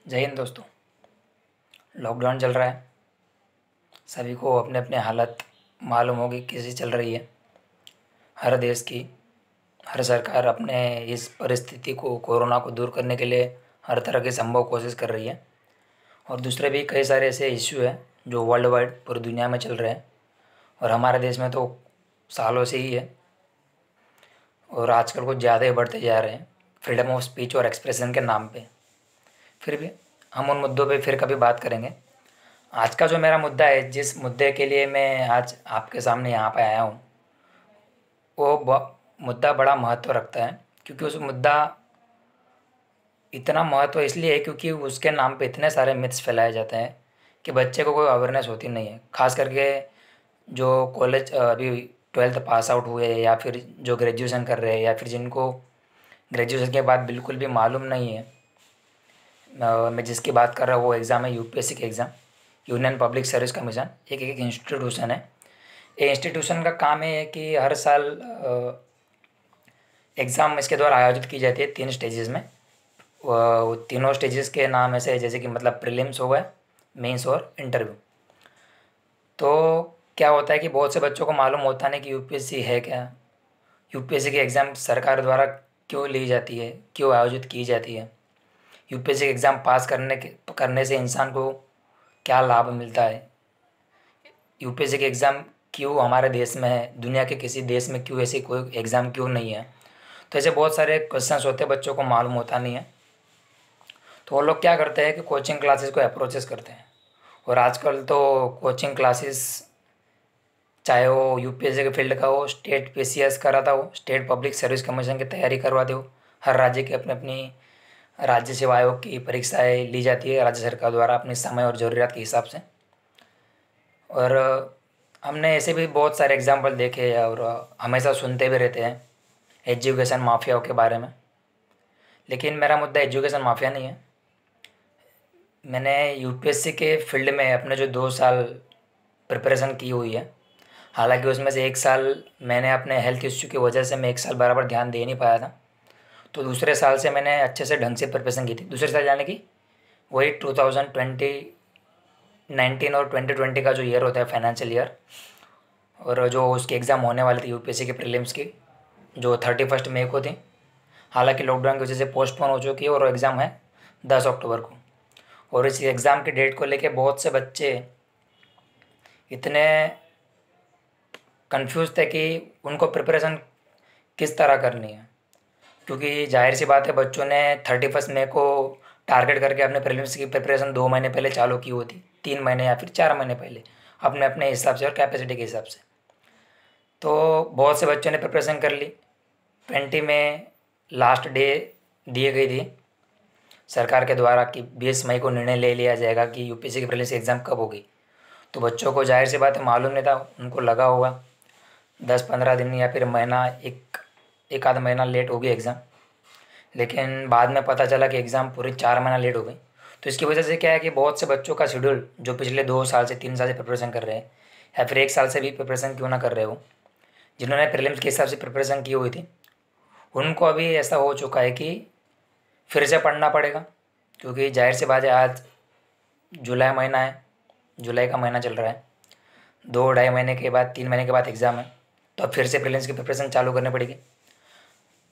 जय हिंद दोस्तों। लॉकडाउन चल रहा है। सभी को अपने अपने हालत मालूम होगी कैसी चल रही है। हर देश की हर सरकार अपने इस परिस्थिति को कोरोना को दूर करने के लिए हर तरह की संभव कोशिश कर रही है। और दूसरे भी कई सारे ऐसे इश्यू हैं जो वर्ल्ड वाइड पूरी दुनिया में चल रहे हैं। और हमारे देश में तो सालों से ही है और आजकल कुछ ज़्यादा ही बढ़ते जा रहे हैं फ्रीडम ऑफ स्पीच और एक्सप्रेशन के नाम पे। फिर भी हम उन मुद्दों पे फिर कभी बात करेंगे। आज का जो मेरा मुद्दा है, जिस मुद्दे के लिए मैं आज आपके सामने यहाँ पे आया हूँ, वो मुद्दा बड़ा महत्व रखता है। क्योंकि उस मुद्दा इतना महत्व इसलिए है क्योंकि उसके नाम पे इतने सारे मिथ्स फैलाए जाते हैं कि बच्चे को कोई अवेयरनेस होती नहीं है। खास करके जो कॉलेज अभी 12th पास आउट हुए या फिर जो ग्रेजुएशन कर रहे हैं या फिर जिनको ग्रेजुएशन के बाद बिल्कुल भी मालूम नहीं है। मैं जिसकी बात कर रहा हूँ वो एग्ज़ाम है यूपीएससी के exam. Union public service commission एक इंस्टीट्यूशन है। ये इंस्टीट्यूशन का काम है कि हर साल एग्ज़ाम इसके द्वारा आयोजित की जाती है 3 स्टेजेस में। वो तीनों स्टेजेस के नाम ऐसे जैसे कि मतलब प्रीलिम्स हो गए, मेंस और इंटरव्यू। तो क्या होता है कि बहुत से बच्चों को मालूम होता नहीं कि यूपीएससी है क्या, यूपीएससी की एग्ज़ाम सरकार द्वारा क्यों ली जाती है, क्यों आयोजित की जाती है, यूपीएससी के एग्ज़ाम पास करने से इंसान को क्या लाभ मिलता है, यूपीएससी के एग्ज़ाम क्यों हमारे देश में है, दुनिया के किसी देश में क्यों ऐसी कोई एग्ज़ाम क्यों नहीं है। तो ऐसे बहुत सारे क्वेश्चंस होते हैं, बच्चों को मालूम होता नहीं है। तो वो लोग क्या करते हैं कि कोचिंग क्लासेस को अप्रोचेस करते हैं। और आजकल तो कोचिंग क्लासेस चाहे वो यूपीएससी के फील्ड का हो, स्टेट पीसीएस का रहता हो, स्टेट पब्लिक सर्विस कमीशन की तैयारी करवाते हो, हर राज्य की अपनी अपनी राज्य सेवा आयोग की परीक्षाएं ली जाती है राज्य सरकार द्वारा अपने समय और ज़रूरियात के हिसाब से। और हमने ऐसे भी बहुत सारे एग्जाम्पल देखे हैं और हमेशा सुनते भी रहते हैं एजुकेशन माफियाओं के बारे में। लेकिन मेरा मुद्दा एजुकेशन माफिया नहीं है। मैंने यूपीएससी के फील्ड में अपने जो 2 साल प्रिपरेशन की हुई है, हालांकि उसमें से 1 साल मैंने अपने हेल्थ इश्यू की वजह से मैं 1 साल बराबर ध्यान दे नहीं पाया था। तो दूसरे साल से मैंने अच्छे से ढंग से प्रिपरेशन की थी। दूसरे साल यानी कि वही 2019 और 2020 का जो ईयर होता है फाइनेंशियल ईयर, और जो उसके एग्ज़ाम होने वाले थे यूपीएससी के प्रीलिम्स की, जो 31 मई को थी। हालांकि लॉकडाउन की वजह से पोस्टपोन हो चुकी है और एग्ज़ाम है 10 अक्टूबर को। और इस एग्ज़ाम की डेट को लेके बहुत से बच्चे इतने कंफ्यूज थे कि उनको प्रिपरेशन किस तरह करनी है। क्योंकि जाहिर सी बात है, बच्चों ने 31 मई को टारगेट करके अपने प्रीलिम्स की प्रिपरेशन 2 महीने पहले चालू की होती, 3 महीने या फिर 4 महीने पहले, अपने अपने हिसाब से और कैपेसिटी के हिसाब से। तो बहुत से बच्चों ने प्रिपरेशन कर ली। 20 में लास्ट डे दिए गई थी सरकार के द्वारा कि 20 मई को निर्णय ले लिया जाएगा कि यूपीएससी की प्रीलिम्स एग्ज़ाम कब होगी। तो बच्चों को जाहिर सी बात है मालूम नहीं था, उनको लगा होगा 10-15 दिन या फिर महीना, एक आध महीना लेट होगी एग्ज़ाम। लेकिन बाद में पता चला कि एग्ज़ाम पूरी 4 महीना लेट हो गई। तो इसकी वजह से क्या है कि बहुत से बच्चों का शेड्यूल जो पिछले 2 साल से 3 साल से प्रिपरेशन कर रहे हैं या फिर 1 साल से भी प्रिपरेशन क्यों ना कर रहे हो, जिन्होंने प्रीलिम्स के हिसाब से प्रिपरेशन की हुई थी, उनको अभी ऐसा हो चुका है कि फिर से पढ़ना पड़ेगा। क्योंकि जाहिर सी बात है, आज जुलाई महीना है, जुलाई का महीना चल रहा है, 2-2.5 महीने के बाद, 3 महीने के बाद एग्ज़ाम है। तो अब फिर से प्रीलिम्स की प्रिपरेशन चालू करनी पड़ेगी।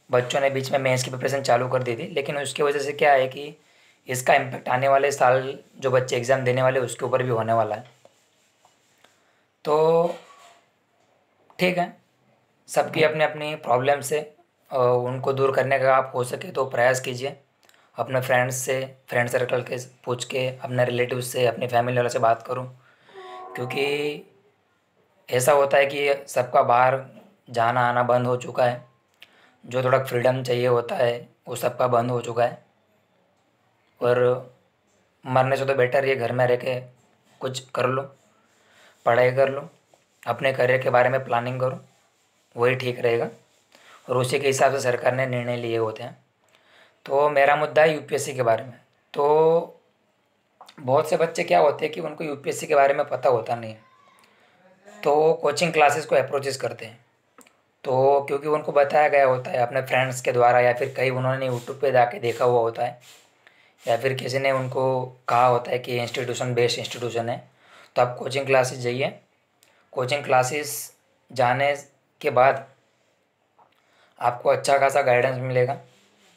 बच्चों ने बीच में मेंस की प्रिपरेशन चालू कर दी थी, लेकिन उसकी वजह से क्या है कि इसका इम्पेक्ट आने वाले साल जो बच्चे एग्ज़ाम देने वाले उसके ऊपर भी होने वाला है। तो ठीक है, सबकी अपनी अपनी प्रॉब्लम से उनको दूर करने का आप हो सके तो प्रयास कीजिए। अपने फ्रेंड्स से, फ्रेंड सर्कल के पूछ के, अपने रिलेटिव्स से, अपनी फैमिली वालों से बात करूं। क्योंकि ऐसा होता है कि सबका बाहर जाना आना बंद हो चुका है। जो थोड़ा फ्रीडम चाहिए होता है वो सबका बंद हो चुका है। और मरने से तो बेटर ये घर में रह के कुछ कर लो, पढ़ाई कर लो, अपने करियर के बारे में प्लानिंग करो, वही ठीक रहेगा। और उसी के हिसाब से सरकार ने निर्णय लिए होते हैं। तो मेरा मुद्दा है यूपीएससी के बारे में। तो बहुत से बच्चे क्या होते हैं कि उनको यूपीएससी के बारे में पता होता नहीं है, तो वो कोचिंग क्लासेस को अप्रोचेस करते हैं। तो क्योंकि उनको बताया गया होता है अपने फ्रेंड्स के द्वारा या फिर कहीं उन्होंने यूट्यूब पे जाके देखा हुआ होता है या फिर किसी ने उनको कहा होता है कि ये इंस्टीट्यूशन बेस्ट इंस्टीट्यूशन है, तो आप कोचिंग क्लासेस जाइए। कोचिंग क्लासेस जाने के बाद आपको अच्छा खासा गाइडेंस मिलेगा,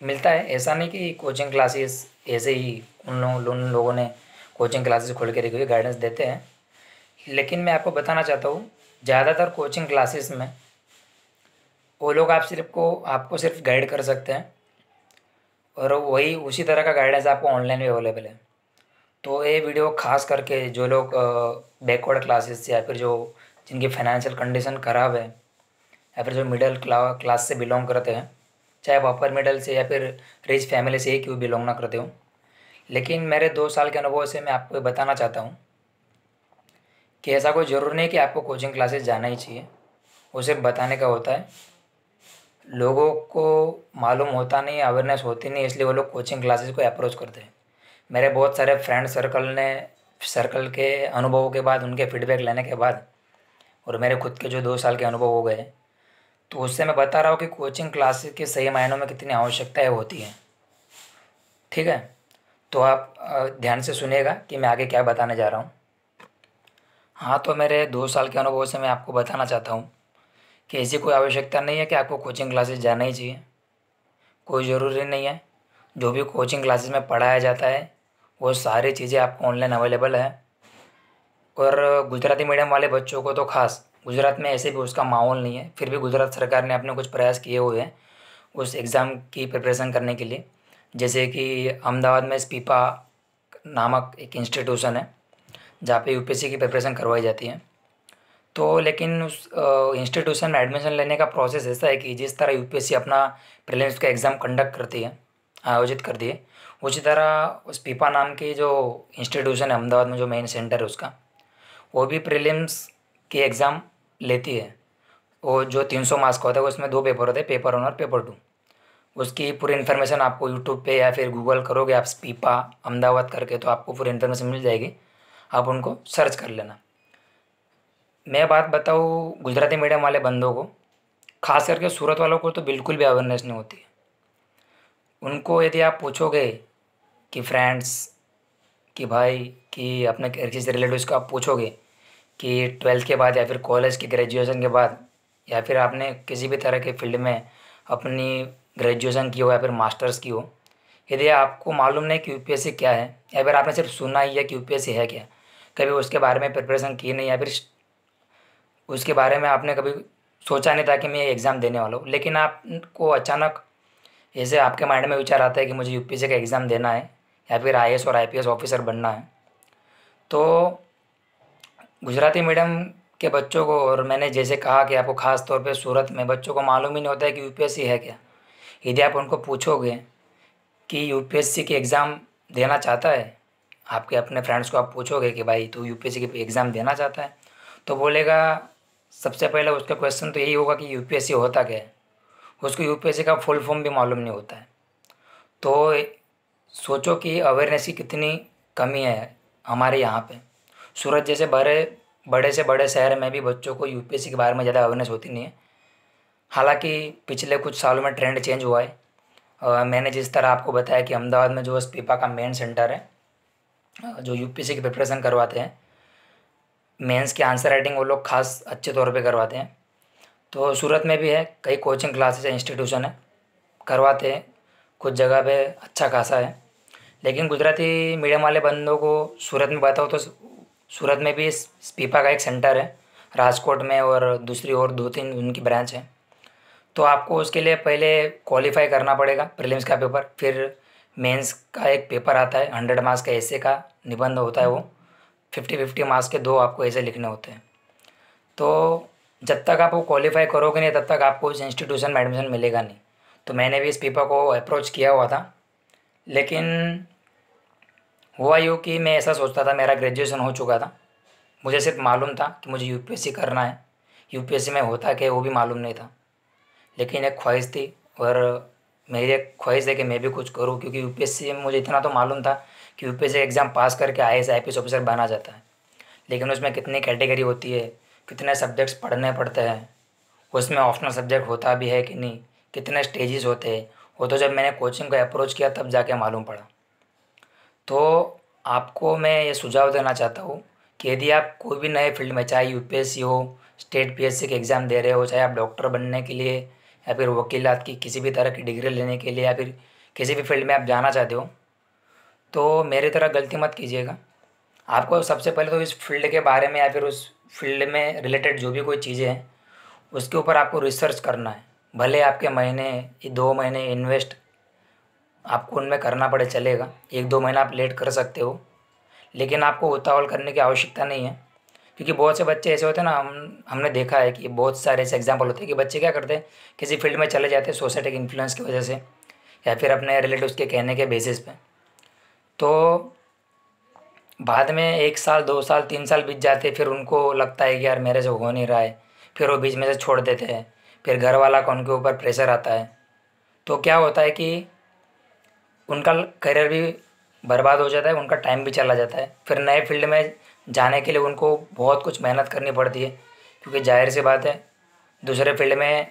मिलता है। ऐसा नहीं कि कोचिंग क्लासेस ऐसे ही उन लोगों ने कोचिंग क्लासेस खोल के रखी हुई, गाइडेंस देते हैं। लेकिन मैं आपको बताना चाहता हूँ, ज़्यादातर कोचिंग क्लासेस में वो लोग आपको सिर्फ गाइड कर सकते हैं, और वही उसी तरह का गाइडेंस आपको ऑनलाइन भी अवेलेबल है। तो ये वीडियो खास करके जो लोग बैकवर्ड क्लासेस या फिर जो जिनकी फाइनेंशियल कंडीशन ख़राब है, या फिर जो मिडिल क्लास से बिलोंग करते हैं, चाहे आप अपर मिडिल से या फिर रिच फैमिली से ही क्यों बिलोंग ना करते हो, लेकिन मेरे 2 साल के अनुभव से मैं आपको ये बताना चाहता हूँ कि ऐसा कोई ज़रूरी नहीं कि आपको कोचिंग क्लासेस जाना ही चाहिए। वो सिर्फ बताने का होता है। लोगों को मालूम होता नहीं, अवेयरनेस होती नहीं, इसलिए वो लोग कोचिंग क्लासेस को अप्रोच करते हैं। मेरे बहुत सारे फ्रेंड सर्कल के अनुभवों के बाद, उनके फीडबैक लेने के बाद, और मेरे खुद के जो 2 साल के अनुभव हो गए, तो उससे मैं बता रहा हूँ कि कोचिंग क्लासेस की सही मायनों में कितनी आवश्यकताएं होती हैं। ठीक है, तो आप ध्यान से सुनिएगा कि मैं आगे क्या बताने जा रहा हूँ। हाँ, तो मेरे 2 साल के अनुभव से मैं आपको बताना चाहता हूँ कि ऐसी कोई आवश्यकता नहीं है कि आपको कोचिंग क्लासेस जाना ही चाहिए। कोई ज़रूरी नहीं है। जो भी कोचिंग क्लासेस में पढ़ाया जाता है वो सारी चीज़ें आपको ऑनलाइन अवेलेबल है। और गुजराती मीडियम वाले बच्चों को तो खास, गुजरात में ऐसे भी उसका माहौल नहीं है, फिर भी गुजरात सरकार ने अपने कुछ प्रयास किए हुए हैं उस एग्ज़ाम की प्रिपरेशन करने के लिए। जैसे कि अहमदाबाद में स्पीपा नामक एक इंस्टीट्यूशन है जहाँ पे यूपीएससी की प्रिपरेशन करवाई जाती है। तो लेकिन उस इंस्टीट्यूशन में एडमिशन लेने का प्रोसेस ऐसा है कि जिस तरह यूपीएससी अपना प्रीलिम्स का एग्ज़ाम कंडक्ट करती है, आयोजित करती है, उसी तरह उस पीपा नाम की जो इंस्टीट्यूशन है अहमदाबाद में, जो मेन सेंटर है उसका, वो भी प्रीलिम्स की एग्ज़ाम लेती है। वो जो 300 मार्क्स का होता है उसमें 2 पेपर होते हैं, पेपर 1 और पेपर 2। उसकी पूरी इन्फॉर्मेशन आपको यूट्यूब पे या फिर गूगल करोगे आप स्पीपा अहमदाबाद करके, तो आपको पूरी इन्फॉर्मेशन मिल जाएगी। आप उनको सर्च कर लेना। मैं बात बताऊँ गुजराती मीडियम वाले बंदों को, खास करके सूरत वालों को तो बिल्कुल भी अवेयरनेस नहीं होती है। उनको यदि आप पूछोगे कि फ्रेंड्स, कि भाई, कि अपने किसी रिलेटिव्स को आप पूछोगे कि 12th के बाद या फिर कॉलेज की ग्रेजुएशन के बाद, या फिर आपने किसी भी तरह के फील्ड में अपनी ग्रेजुएशन की हो या फिर मास्टर्स की हो, यदि आपको मालूम नहीं कि यूपीएससी क्या है, या फिर आपने सिर्फ सुना ही है कि यूपीएससी है क्या, कभी उसके बारे में प्रिपरेशन की नहीं, या फिर उसके बारे में आपने कभी सोचा नहीं था कि मैं ये एग्ज़ाम देने वाला हूँ, लेकिन आपको अचानक ऐसे आपके माइंड में विचार आता है कि मुझे यूपीएससी का एग्ज़ाम देना है या फिर आईएएस और आईपीएस ऑफिसर बनना है, तो गुजराती मीडियम के बच्चों को, और मैंने जैसे कहा कि आपको ख़ास तौर पे सूरत में बच्चों को मालूम ही नहीं होता है कि यूपीएससी है क्या। यदि आप उनको पूछोगे कि यूपीएससी की एग्ज़ाम देना चाहता है, आपके अपने फ्रेंड्स को आप पूछोगे कि भाई तू यूपीएससी की एग्ज़ाम देना चाहता है, तो बोलेगा, सबसे पहले उसका क्वेश्चन तो यही होगा कि यूपीएससी होता क्या है। उसको यूपीएससी का फुल फॉर्म भी मालूम नहीं होता है। तो सोचो कि अवेयरनेस की कितनी कमी है हमारे यहाँ पे। सूरत जैसे बड़े से बड़े शहर में भी बच्चों को यूपीएससी के बारे में ज़्यादा अवेयरनेस होती नहीं है। हालांकि पिछले कुछ सालों में ट्रेंड चेंज हुआ है। मैंने जिस तरह आपको बताया कि अहमदाबाद में जो स्पीपा का मेन सेंटर है, जो यूपीएससी की प्रिपरेशन करवाते हैं, मेंस की आंसर राइटिंग वो लोग खास अच्छे तौर पे करवाते हैं, तो सूरत में भी है, कई कोचिंग क्लासेस इंस्टीट्यूशन है, करवाते हैं, कुछ जगह पे अच्छा खासा है। लेकिन गुजराती मीडियम वाले बंदों को सूरत में बताओ तो सूरत में भी स्पीपा का एक सेंटर है, राजकोट में, और दूसरी और 2-3 उनकी ब्रांच है। तो आपको उसके लिए पहले क्वालिफाई करना पड़ेगा प्रीलिम्स का पेपर, फिर मेंस का एक पेपर आता है 100 मार्क्स का, ऐसे का निबंध होता है वो, 50-50 मार्क्स के 2 आपको ऐसे लिखने होते हैं। तो जब तक आप वो क्वालिफाई करोगे नहीं तब तक आपको उस इंस्टीट्यूशन में एडमिशन मिलेगा नहीं। तो मैंने भी इस पेपर को अप्रोच किया हुआ था, लेकिन हुआ यूँ कि मैं ऐसा सोचता था, मेरा ग्रेजुएशन हो चुका था, मुझे सिर्फ मालूम था कि मुझे यूपीएससी करना है, यूपीएससी में होता क्या वो भी मालूम नहीं था। लेकिन एक ख्वाहिश थी, और मेरी एक ख्वाहिश है कि मैं भी कुछ करूं, क्योंकि यूपीएससी में मुझे इतना तो मालूम था कि यूपीएससी एग्ज़ाम पास करके आईएएस आईपीएस ऑफिसर बना जाता है, लेकिन उसमें कितनी कैटेगरी होती है, कितने सब्जेक्ट्स पढ़ने पड़ते हैं, उसमें ऑप्शनल सब्जेक्ट होता भी है कि नहीं, कितने स्टेजेस होते हैं, वो तो जब मैंने कोचिंग को अप्रोच किया तब जाके मालूम पड़ा। आपको मैं ये सुझाव देना चाहता हूँ कि यदि आप कोई भी नए फील्ड में, चाहे यूपीएससी हो, स्टेट पीएससी के एग्ज़ाम दे रहे हो, चाहे आप डॉक्टर बनने के लिए या फिर वकीलात की किसी भी तरह की डिग्री लेने के लिए या फिर किसी भी फील्ड में आप जाना चाहते हो, तो मेरी तरह गलती मत कीजिएगा। आपको सबसे पहले तो इस फील्ड के बारे में या फिर उस फील्ड में रिलेटेड जो भी कोई चीज़ें हैं उसके ऊपर आपको रिसर्च करना है। भले आपके महीने 2 महीने इन्वेस्ट आपको उनमें करना पड़े, चलेगा, 1-2 महीना आप लेट कर सकते हो, लेकिन आपको उतावल करने की आवश्यकता नहीं है। क्योंकि बहुत से बच्चे ऐसे होते हैं ना, हमने देखा है कि बहुत सारे ऐसे एग्जाम्पल होते हैं कि बच्चे क्या करते हैं, किसी फील्ड में चले जाते हैं सोसाइटी के इन्फ्लुएंस की वजह से या फिर अपने रिलेटिव्स के कहने के बेसिस पे। तो बाद में 1 साल 2 साल 3 साल बीत जाते, फिर उनको लगता है कि यार मेरे से हो नहीं रहा है, फिर वो बीच में से छोड़ देते हैं, फिर घर वाला का उनके ऊपर प्रेशर आता है। तो क्या होता है कि उनका करियर भी बर्बाद हो जाता है, उनका टाइम भी चला जाता है। फिर नए फील्ड में जाने के लिए उनको बहुत कुछ मेहनत करनी पड़ती है, क्योंकि जाहिर सी बात है दूसरे फील्ड में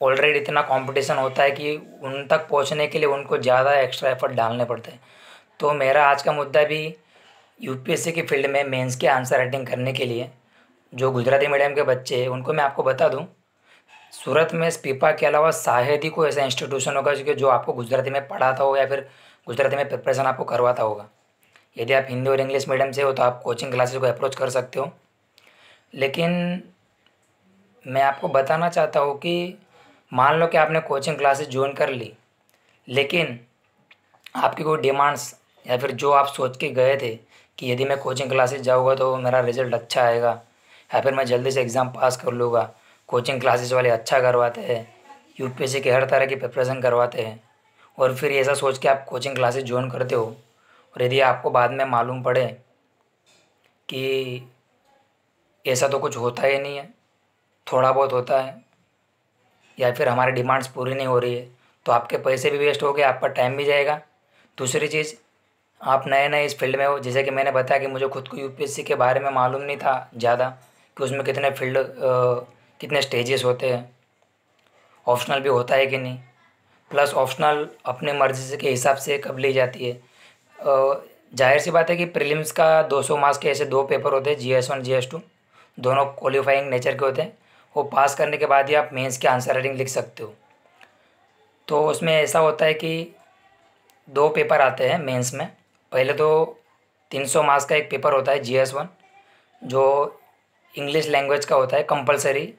ऑलरेडी इतना कंपटीशन होता है कि उन तक पहुंचने के लिए उनको ज़्यादा एक्स्ट्रा एफर्ट डालने पड़ते हैं। तो मेरा आज का मुद्दा भी यूपीएससी की फील्ड में मेंस के आंसर राइटिंग करने के लिए जो गुजराती मीडियम के बच्चे हैं उनको मैं आपको बता दूं, सूरत में स्पीपा के अलावा शायद ही कोई ऐसा इंस्टीट्यूशन होगा जो आपको गुजराती में पढ़ाता हो या फिर गुजराती में प्रिपरेशन आपको करवाता होगा। यदि आप हिंदी और इंग्लिश मीडियम से हो तो आप कोचिंग क्लासेस को अप्रोच कर सकते हो। लेकिन मैं आपको बताना चाहता हूँ कि मान लो कि आपने कोचिंग क्लासेस ज्वाइन कर ली, लेकिन आपकी कोई डिमांड्स या फिर जो आप सोच के गए थे कि यदि मैं कोचिंग क्लासेस जाऊँगा तो मेरा रिजल्ट अच्छा आएगा या फिर मैं जल्दी से एग्ज़ाम पास कर लूँगा, कोचिंग क्लासेस वाले अच्छा करवाते हैं, यूपीएससी के हर तरह की प्रिपरेशन करवाते हैं, और फिर ऐसा सोच के आप कोचिंग क्लासेस ज्वाइन करते हो और यदि आपको बाद में मालूम पड़े कि ऐसा तो कुछ होता ही नहीं है, थोड़ा बहुत होता है, या फिर हमारी डिमांड्स पूरी नहीं हो रही है, तो आपके पैसे भी वेस्ट हो गए, आपका टाइम भी जाएगा। दूसरी चीज़, आप नए नए इस फील्ड में हो, जैसे कि मैंने बताया कि मुझे खुद को यूपीएससी के बारे में मालूम नहीं था ज़्यादा कि उसमें कितने फील्ड कितने स्टेजेस होते हैं, ऑप्शनल भी होता है कि नहीं, प्लस ऑप्शनल अपने मर्जी से के हिसाब से कब ली जाती है। जाहिर सी बात है कि प्रीलिम्स का 200 मार्क्स के ऐसे 2 पेपर होते हैं, GS1 GS2, दोनों क्वालिफाइंग नेचर के होते हैं। वो पास करने के बाद ही आप मेंस के आंसर राइटिंग लिख सकते हो। तो उसमें ऐसा होता है कि 2 पेपर आते हैं मेंस में। पहले तो 300 मार्क्स का एक पेपर होता है GS1, जो इंग्लिश लैंग्वेज का होता है, कंपलसरी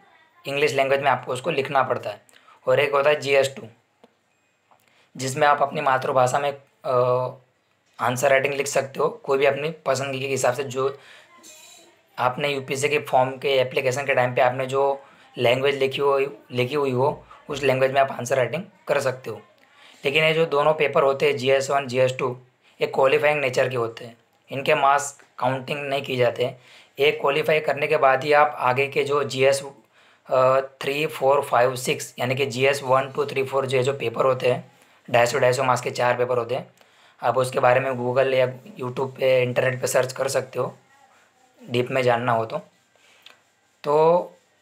इंग्लिश लैंग्वेज में आपको उसको लिखना पड़ता है। और एक होता है GS2, जिसमें आप अपनी मातृभाषा में आंसर राइटिंग लिख सकते हो, कोई भी अपनी पसंद के हिसाब से, जो आपने यूपीएससी के फॉर्म के एप्लीकेशन के टाइम पे आपने जो लैंग्वेज लिखी हुई हो उस लैंग्वेज में आप आंसर राइटिंग कर सकते हो। लेकिन ये जो दोनों पेपर होते हैं GS1 GS2, ये क्वालिफाइंग नेचर के होते हैं, इनके मार्क्स काउंटिंग नहीं की जाते हैं। एक क्वालिफाई करने के बाद ही आप आगे के जो GS 3 4 5 6 यानी कि GS 1 2 3 4 जो पेपर होते हैं, 250 मार्क्स के 4 पेपर होते हैं, आप उसके बारे में गूगल या यूट्यूब पे इंटरनेट पे सर्च कर सकते हो डीप में जानना हो तो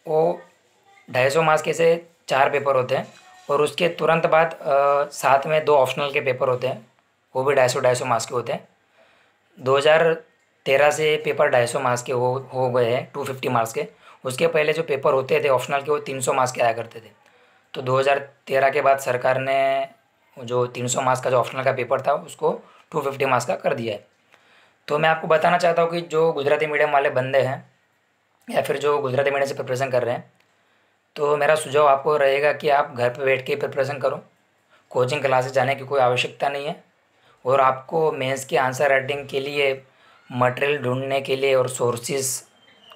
वो 250 मार्क्स के से 4 पेपर होते हैं, और उसके तुरंत बाद साथ में 2 ऑप्शनल के पेपर होते हैं, वो भी 250 मार्क्स के होते हैं। 2013 से पेपर 250 मार्क्स के हो गए हैं, 250 मार्क्स के। उसके पहले जो पेपर होते थे ऑप्शनल के, वो 300 मार्क्स के आया करते थे। तो 2013 के बाद सरकार ने जो 300 मार्क्स का जो ऑप्शनल का पेपर था उसको 250 मार्क्स का कर दिया है। तो मैं आपको बताना चाहता हूँ कि जो गुजराती मीडियम वाले बंदे हैं या फिर जो गुजराती मीडियम से प्रिपरेशन कर रहे हैं, तो मेरा सुझाव आपको रहेगा कि आप घर पे बैठ के प्रिपरेशन करो, कोचिंग क्लासेस जाने की कोई आवश्यकता नहीं है। और आपको मेंस के आंसर राइटिंग के लिए मटेरियल ढूंढने के लिए और सोर्सेज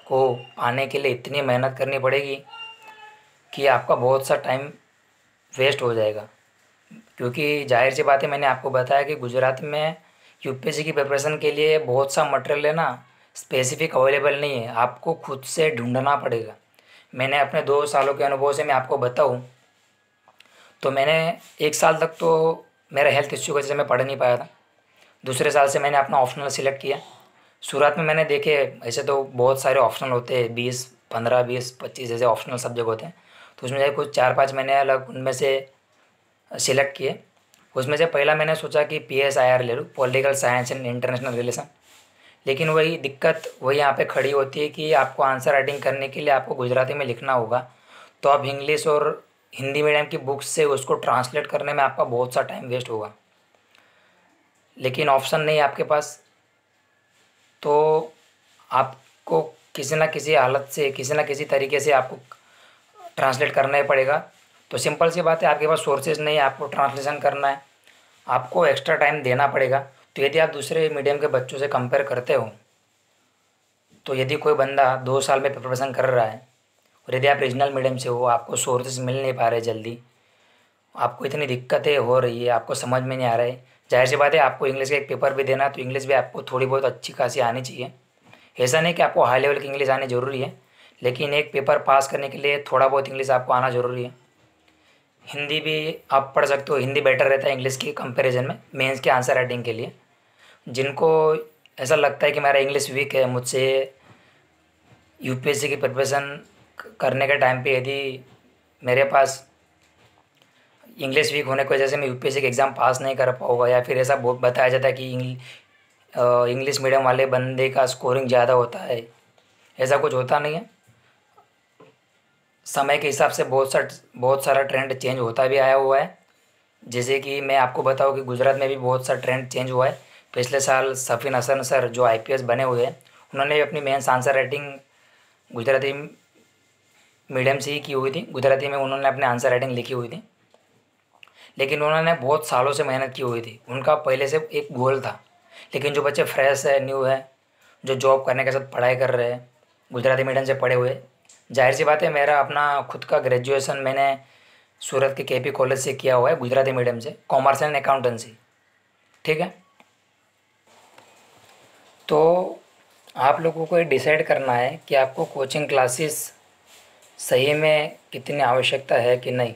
को पाने के लिए इतनी मेहनत करनी पड़ेगी कि आपका बहुत सा टाइम वेस्ट हो जाएगा। क्योंकि जाहिर सी बात है, मैंने आपको बताया कि गुजरात में यूपीएससी की प्रिपरेशन के लिए बहुत सा मटेरियल है ना, स्पेसिफिक अवेलेबल नहीं है, आपको खुद से ढूंढना पड़ेगा। मैंने अपने 2 सालों के अनुभव से मैं आपको बताऊं तो मैंने 1 साल तक तो मेरा हेल्थ इश्यू की वजह से मैं पढ़ नहीं पाया था। दूसरे साल से मैंने अपना ऑप्शनल सिलेक्ट किया। शुरुआत में मैंने देखे, ऐसे तो बहुत सारे ऑप्शनल होते हैं, 20 15 20 25 ऐसे ऑप्शनल सब्जेक्ट होते हैं, तो उसमें से कुछ 4 5 मैंने अलग उनमें से सिलेक्ट किए। उसमें से पहला मैंने सोचा कि PSIR ले लूँ, political science and international relation. लेकिन वही दिक्कत वही यहाँ पे खड़ी होती है कि आपको आंसर राइटिंग करने के लिए आपको गुजराती में लिखना होगा, तो आप इंग्लिश और हिंदी मीडियम की बुक्स से उसको ट्रांसलेट करने में आपका बहुत सा टाइम वेस्ट होगा। लेकिन ऑप्शन नहीं है आपके पास, तो आपको किसी ना किसी हालत से, किसी ना किसी तरीके से आपको ट्रांसलेट करना ही पड़ेगा। तो सिंपल सी बात है, आपके पास सोर्सेज नहीं है, आपको ट्रांसलेशन करना है, आपको एक्स्ट्रा टाइम देना पड़ेगा। तो यदि आप दूसरे मीडियम के बच्चों से कंपेयर करते हो, तो यदि कोई बंदा 2 साल में प्रिपरेशन कर रहा है और यदि आप रीजनल मीडियम से हो, आपको सोर्सेज मिल नहीं पा रहे जल्दी, आपको इतनी दिक्कतें हो रही है, आपको समझ में नहीं आ रहा है, जाहिर सी बात है आपको इंग्लिश का एक पेपर भी देना है, तो इंग्लिश भी आपको थोड़ी बहुत अच्छी खासी आनी चाहिए। ऐसा नहीं कि आपको हाई लेवल की इंग्लिश आनी ज़रूरी है, लेकिन एक पेपर पास करने के लिए थोड़ा बहुत इंग्लिश आपको आना ज़रूरी है। हिंदी भी आप पढ़ सकते हो, हिंदी बेटर रहता है इंग्लिश के कंपैरिजन में मेंस के आंसर राइटिंग के लिए। जिनको ऐसा लगता है कि मेरा इंग्लिश वीक है, मुझसे UPSC की प्रिपरेशन करने के टाइम पे यदि मेरे पास इंग्लिश वीक होने की वजह से मैं UPSC के एग्ज़ाम पास नहीं कर पाऊँगा, या फिर ऐसा बहुत बताया जाता है कि इंग्लिश मीडियम वाले बंदे का स्कोरिंग ज़्यादा होता है, ऐसा कुछ होता नहीं है। समय के हिसाब से बहुत सारा ट्रेंड चेंज होता भी आया हुआ है। जैसे कि मैं आपको बताऊं कि गुजरात में भी बहुत सा ट्रेंड चेंज हुआ है। पिछले साल सफ़ीन हसन सर जो IPS बने हुए हैं, उन्होंने भी अपनी mains answer writing Gujarati medium से ही की हुई थी, गुजराती में उन्होंने अपने आंसर राइटिंग लिखी हुई थी। लेकिन उन्होंने बहुत सालों से मेहनत की हुई थी, उनका पहले से एक गोल था। लेकिन जो बच्चे फ्रेश है, न्यू है, जो जॉब करने के साथ पढ़ाई कर रहे हैं, गुजराती मीडियम से पढ़े हुए, जाहिर सी बात है मेरा अपना खुद का ग्रेजुएशन मैंने सूरत के KP कॉलेज से किया हुआ है, गुजराती मीडियम से, कॉमर्स एंड अकाउंटेंसी। ठीक है, तो आप लोगों को ये डिसाइड करना है कि आपको कोचिंग क्लासेस सही में कितनी आवश्यकता है कि नहीं।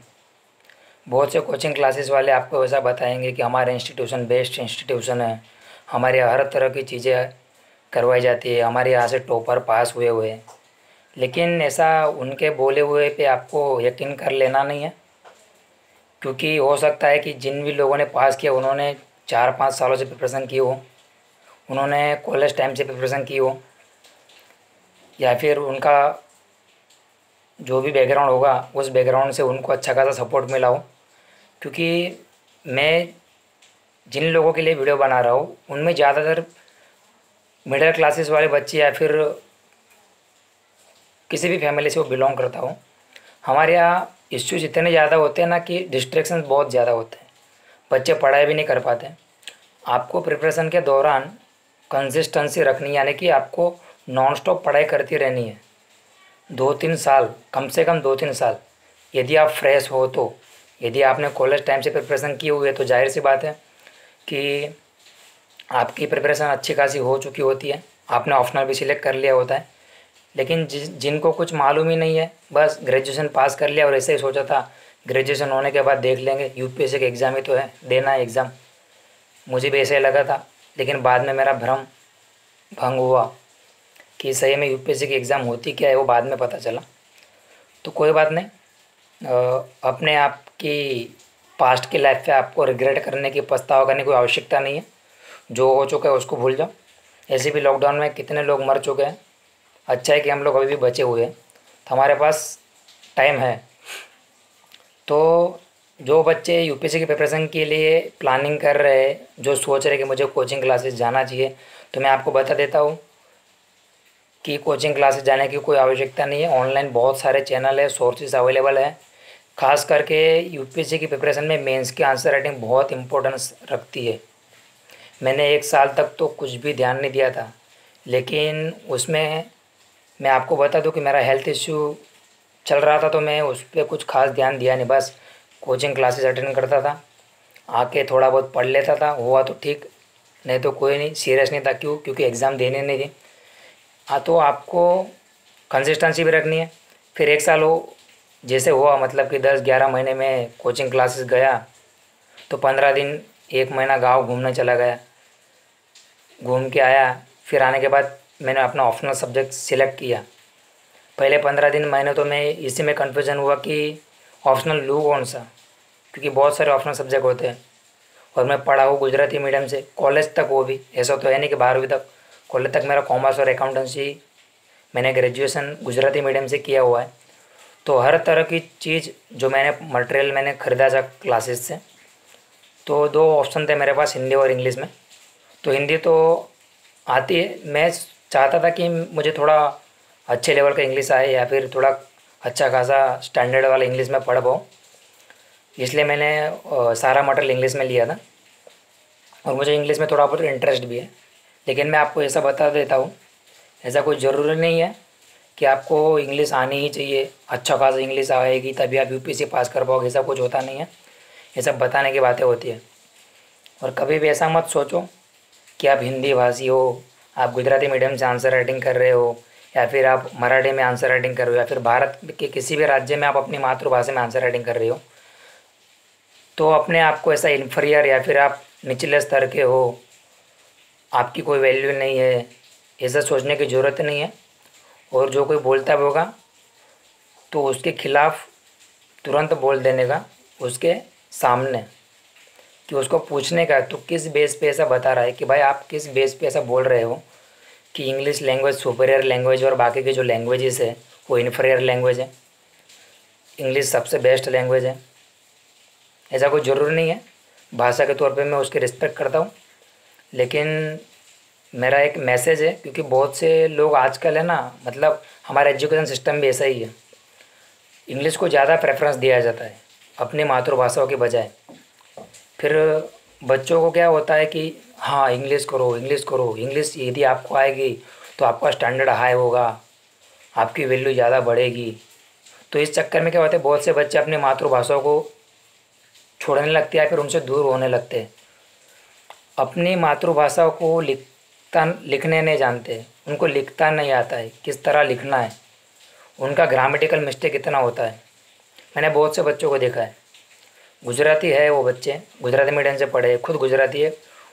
बहुत से कोचिंग क्लासेस वाले आपको ऐसा बताएंगे कि हमारा इंस्टीट्यूशन बेस्ट इंस्टीट्यूशन है, हमारे यहाँ हर तरह की चीज़ें करवाई जाती है, हमारे यहाँ से टॉपर पास हुए हुए हैं। लेकिन ऐसा उनके बोले हुए पे आपको यकीन कर लेना नहीं है, क्योंकि हो सकता है कि जिन भी लोगों ने पास किया उन्होंने 4-5 सालों से प्रिपरेशन की हो, उन्होंने कॉलेज टाइम से प्रिपरेशन की हो, या फिर उनका जो भी बैकग्राउंड होगा उस बैकग्राउंड से उनको अच्छा खासा सपोर्ट मिला हो। क्योंकि मैं जिन लोगों के लिए वीडियो बना रहा हूँ उनमें ज़्यादातर मिडिल क्लासेस वाले बच्चे या फिर किसी भी फैमिली से वो बिलोंग करता हूँ। हमारे यहाँ इश्यूज इतने ज़्यादा होते हैं ना कि डिस्ट्रैक्शन बहुत ज़्यादा होते हैं, बच्चे पढ़ाई भी नहीं कर पाते। आपको प्रिपरेशन के दौरान कंसिस्टेंसी रखनी, यानी कि आपको नॉन स्टॉप पढ़ाई करती रहनी है, 2-3 साल, कम से कम 2-3 साल। यदि आप फ्रेश हो तो, यदि आपने कॉलेज टाइम से प्रिपरेशन की हुई है तो जाहिर सी बात है कि आपकी प्रिपरेशन अच्छी खासी हो चुकी होती है, आपने ऑप्शनल भी सिलेक्ट कर लिया होता है। लेकिन जिनको कुछ मालूम ही नहीं है, बस ग्रेजुएशन पास कर लिया और ऐसे ही सोचा था ग्रेजुएशन होने के बाद देख लेंगे, UPSC का एग्ज़ाम ही तो है, देना है एग्ज़ाम, मुझे भी ऐसे ही लगा था। लेकिन बाद में मेरा भ्रम भंग हुआ कि सही में UPSC की एग्ज़ाम होती क्या है, वो बाद में पता चला। तो कोई बात नहीं, अपने आप की पास्ट की लाइफ पे आपको रिग्रेट करने की, पछतावा करने की कोई आवश्यकता नहीं है। जो हो चुका है उसको भूल जाओ। ऐसे भी लॉकडाउन में कितने लोग मर चुके हैं, अच्छा है कि हम लोग अभी भी बचे हुए हैं, तो हमारे पास टाइम है। तो जो बच्चे UPSC की प्रिपरेशन के लिए प्लानिंग कर रहे हैं, जो सोच रहे हैं कि मुझे कोचिंग क्लासेस जाना चाहिए, तो मैं आपको बता देता हूँ कि कोचिंग क्लासेस जाने की कोई आवश्यकता नहीं है। ऑनलाइन बहुत सारे चैनल है, सोर्सेज अवेलेबल है। खास करके UPSC की प्रिपरेशन में मेंस की आंसर राइटिंग बहुत इंपॉर्टेंस रखती है। मैंने 1 साल तक तो कुछ भी ध्यान नहीं दिया था, लेकिन उसमें मैं आपको बता दूं कि मेरा हेल्थ इश्यू चल रहा था, तो मैं उस पर कुछ खास ध्यान दिया नहीं, बस कोचिंग क्लासेस अटेंड करता था, आके थोड़ा बहुत पढ़ लेता था, हुआ तो ठीक, नहीं तो कोई नहीं, सीरियस नहीं था। क्योंकि एग्ज़ाम देने नहीं थी। हाँ, तो आपको कंसिस्टेंसी भी रखनी है। फिर 1 साल हो जैसे हुआ, मतलब कि 10-11 महीने में कोचिंग क्लासेस गया, तो 15 दिन 1 महीना गांव घूमने चला गया, घूम के आया। फिर आने के बाद मैंने अपना ऑप्शनल सब्जेक्ट सिलेक्ट किया। पहले 15 दिन महीने तो मैं इसी में कन्फ्यूजन हुआ कि ऑप्शनल लूँ कौन सा, क्योंकि बहुत सारे ऑप्शनल सब्जेक्ट होते हैं। और मैं पढ़ा हूँ गुजराती मीडियम से कॉलेज तक, वो भी ऐसा तो है नहीं कि 12वीं तक, कॉलेज तक मेरा कॉमर्स और अकाउंटेंसी, मैंने ग्रेजुएशन गुजराती मीडियम से किया हुआ है। तो हर तरह की चीज़ जो मैंने ख़रीदा था क्लासेस से, तो दो ऑप्शन थे मेरे पास, हिंदी और इंग्लिश में। तो हिंदी तो आती है, मैं चाहता था कि मुझे थोड़ा अच्छे लेवल का इंग्लिश आए या फिर थोड़ा अच्छा खासा स्टैंडर्ड वाला इंग्लिश में पढ़ पाऊँ, इसलिए मैंने सारा मटेरियल इंग्लिश में लिया था और मुझे इंग्लिश में थोड़ा बहुत इंटरेस्ट भी है। लेकिन मैं आपको ऐसा बता देता हूँ, ऐसा कोई ज़रूरी नहीं है कि आपको इंग्लिश आनी ही चाहिए, अच्छा खासा इंग्लिश आएगी तभी आप यूपीएससी पास कर पाओगे, ऐसा कुछ होता नहीं है। ये सब बताने की बातें होती है। और कभी भी ऐसा मत सोचो कि आप हिंदी भाषी हो, आप गुजराती मीडियम से आंसर राइटिंग कर रहे हो, या फिर आप मराठी में आंसर राइटिंग कर रहे हो, या फिर भारत के किसी भी राज्य में आप अपनी मातृभाषा में आंसर राइटिंग कर रहे हो, तो अपने आप को ऐसा इन्फीरियर या फिर आप निचले स्तर के हो, आपकी कोई वैल्यू नहीं है, ऐसा सोचने की ज़रूरत नहीं है। और जो कोई बोलता होगा तो उसके खिलाफ तुरंत बोल देने का, उसके सामने, कि उसको पूछने का तो किस बेस पे ऐसा बता रहा है, कि भाई आप किस बेस पे ऐसा बोल रहे हो कि इंग्लिश लैंग्वेज सुपीरियर लैंग्वेज और बाकी के जो लैंग्वेजेस है वो इन्फीरियर लैंग्वेज है, इंग्लिश सबसे बेस्ट लैंग्वेज है। ऐसा कोई ज़रूरी नहीं है। भाषा के तौर पे मैं उसकी रिस्पेक्ट करता हूँ, लेकिन मेरा एक मैसेज है, क्योंकि बहुत से लोग आजकल है ना, मतलब हमारा एजुकेशन सिस्टम भी ऐसा ही है, इंग्लिश को ज़्यादा प्रेफरेंस दिया जाता है अपनी मातृभाषाओं के बजाय। फिर बच्चों को क्या होता है कि हाँ इंग्लिश करो, इंग्लिश करो, इंग्लिश यदि आपको आएगी तो आपका स्टैंडर्ड हाई होगा, आपकी वैल्यू ज़्यादा बढ़ेगी। तो इस चक्कर में क्या होता है, बहुत से बच्चे अपनी मातृभाषा को छोड़ने लगते हैं या फिर उनसे दूर होने लगते हैं। अपनी मातृभाषा को लिखने नहीं जानते, उनको लिखता नहीं आता है, किस तरह लिखना है, उनका ग्रामेटिकल मिस्टेक कितना होता है। मैंने बहुत से बच्चों को देखा है, गुजराती है वो बच्चे, गुजराती मीडियम से पढ़े, खुद गुजराती है,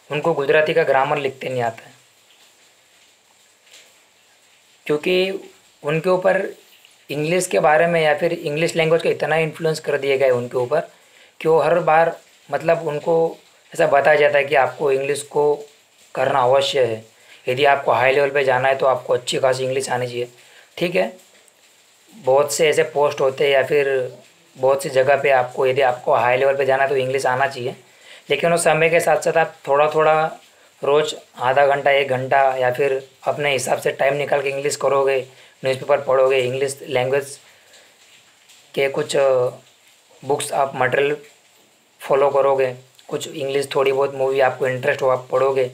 उनको गुजराती का ग्रामर लिखते नहीं आता है, क्योंकि उनके ऊपर इंग्लिश के बारे में या फिर इंग्लिश लैंग्वेज का इतना इन्फ्लुएंस कर दिया गया है उनके ऊपर कि वो हर बार, मतलब उनको ऐसा बताया जाता है कि आपको इंग्लिश को करना अवश्य है, यदि आपको हाई लेवल पे जाना है तो आपको अच्छी खासी इंग्लिश आनी चाहिए। ठीक है, बहुत से ऐसे पोस्ट होते हैं या फिर बहुत सी जगह पे आपको, यदि आपको हाई लेवल पे जाना है तो इंग्लिश आना चाहिए, लेकिन उस समय के साथ साथ आप थोड़ा थोड़ा रोज़ आधा घंटा 1 घंटा या फिर अपने हिसाब से टाइम निकाल के इंग्लिश करोगे, न्यूज़पेपर पढ़ोगे, इंग्लिश लैंग्वेज के कुछ बुक्स आप मटेरियल फॉलो करोगे, कुछ इंग्लिश थोड़ी बहुत मूवी आपको इंटरेस्ट हो आप पढ़ोगे,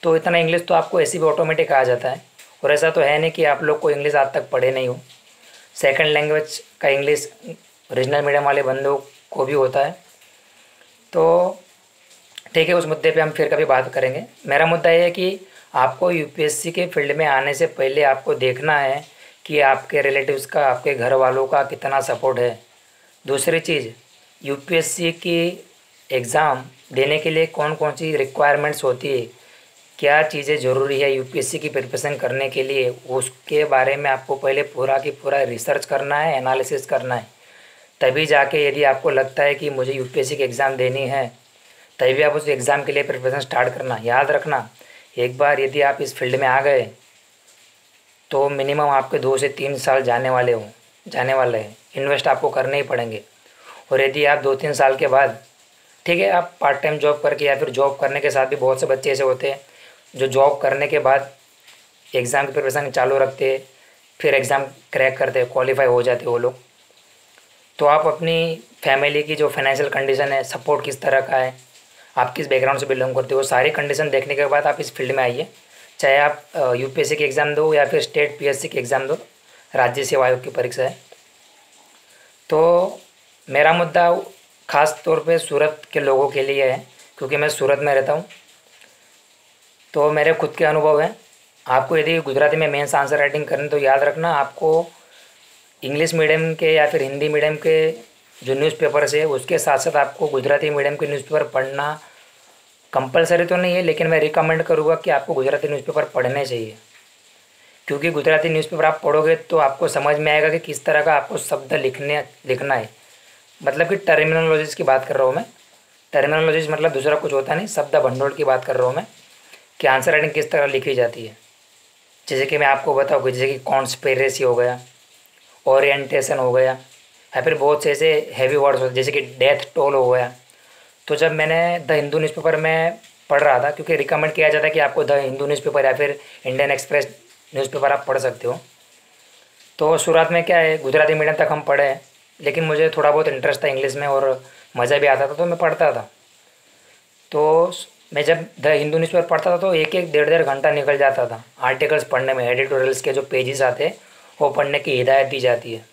तो इतना इंग्लिश तो आपको ऐसे भी ऑटोमेटिक आ जाता है। और ऐसा तो है नहीं कि आप लोग को इंग्लिश आज तक पढ़े नहीं हो, सेकंड लैंग्वेज का इंग्लिश रीजनल मीडियम वाले बंदों को भी होता है। तो ठीक है, उस मुद्दे पे हम फिर कभी बात करेंगे। मेरा मुद्दा ये है कि आपको यूपीएससी के फील्ड में आने से पहले आपको देखना है कि आपके रिलेटिव्स का, आपके घर वालों का कितना सपोर्ट है। दूसरी चीज़, यूपीएससी की एग्ज़ाम देने के लिए कौन कौन सी रिक्वायरमेंट्स होती है, क्या चीज़ें ज़रूरी है यूपीएससी की प्रिपरेशन करने के लिए, उसके बारे में आपको पहले पूरा की पूरा रिसर्च करना है, एनालिसिस करना है। तभी जाके यदि आपको लगता है कि मुझे यूपीएससी की एग्ज़ाम देनी है, तभी आप उस एग्ज़ाम के लिए प्रिपरेशन स्टार्ट करना। याद रखना, एक बार यदि आप इस फील्ड में आ गए तो मिनिमम आपके 2 से 3 साल जाने वाले हैं, इन्वेस्ट आपको करने ही पड़ेंगे। और यदि आप 2-3 साल के बाद, ठीक है, आप पार्ट टाइम जॉब करके या फिर जॉब करने के साथ भी, बहुत से बच्चे ऐसे होते हैं जो जॉब करने के बाद एग्ज़ाम की प्रिपरेशन चालू रखते हैं, फिर एग्ज़ाम क्रैक करते हैं, क्वालिफाई हो जाते हैं वो लोग। तो आप अपनी फैमिली की जो फाइनेंशियल कंडीशन है, सपोर्ट किस तरह का है, आप किस बैकग्राउंड से बिलोंग करते हो, सारी कंडीशन देखने के बाद आप इस फील्ड में आइए। चाहे आप यूपीएससी की एग्ज़ाम दो या फिर स्टेट पीएससी की एग्ज़ाम दो, राज्य सेवा आयोग की परीक्षा है। तो मेरा मुद्दा ख़ास तौर पे सूरत के लोगों के लिए है, क्योंकि मैं सूरत में रहता हूँ। तो मेरे खुद के अनुभव हैं। आपको यदि गुजराती में मेंस आंसर राइटिंग करनी, तो याद रखना आपको इंग्लिश मीडियम के या फिर हिंदी मीडियम के जो न्यूज़पेपर्स है उसके साथ साथ आपको गुजराती मीडियम के न्यूज़पेपर पढ़ना कंपलसरी तो नहीं है, लेकिन मैं रिकमेंड करूँगा कि आपको गुजराती न्यूज़पेपर पढ़ने चाहिए। क्योंकि गुजराती न्यूज़पेपर आप पढ़ोगे तो आपको समझ में आएगा कि किस तरह का आपको शब्द लिखना है। मतलब कि टर्मिनोलॉजीज़ की बात कर रहा हूँ मैं, टर्मिनोलॉजीज मतलब दूसरा कुछ होता नहीं, शब्द भंडोल की बात कर रहा हूँ मैं, कि आंसर राइटिंग किस तरह लिखी जाती है। जैसे कि मैं आपको बताऊँ कि जैसे कि कॉन्स्पिरेसी हो गया, ओरिएंटेशन हो गया, या फिर बहुत से ऐसे हैवी वर्ड्स होते जैसे कि डेथ टोल हो गया। तो जब मैंने द हिंदू न्यूज़पेपर में पढ़ रहा था, क्योंकि रिकमेंड किया जाता है कि आपको द हिंदू न्यूज़पेपर या फिर इंडियन एक्सप्रेस न्यूज़पेपर आप पढ़ सकते हो। तो शुरुआत में क्या है, गुजराती मीडियम तक हम पढ़े हैं, लेकिन मुझे थोड़ा बहुत इंटरेस्ट था इंग्लिश में और मज़ा भी आता था, तो मैं पढ़ता था। तो मैं जब द हिंदू न्यूज़पेपर पढ़ता था तो एक एक डेढ़ डेढ़ घंटा निकल जाता था आर्टिकल्स पढ़ने में। एडिटोरियल्स के जो पेजेस आते हैं वो पढ़ने की हिदायत दी जाती है,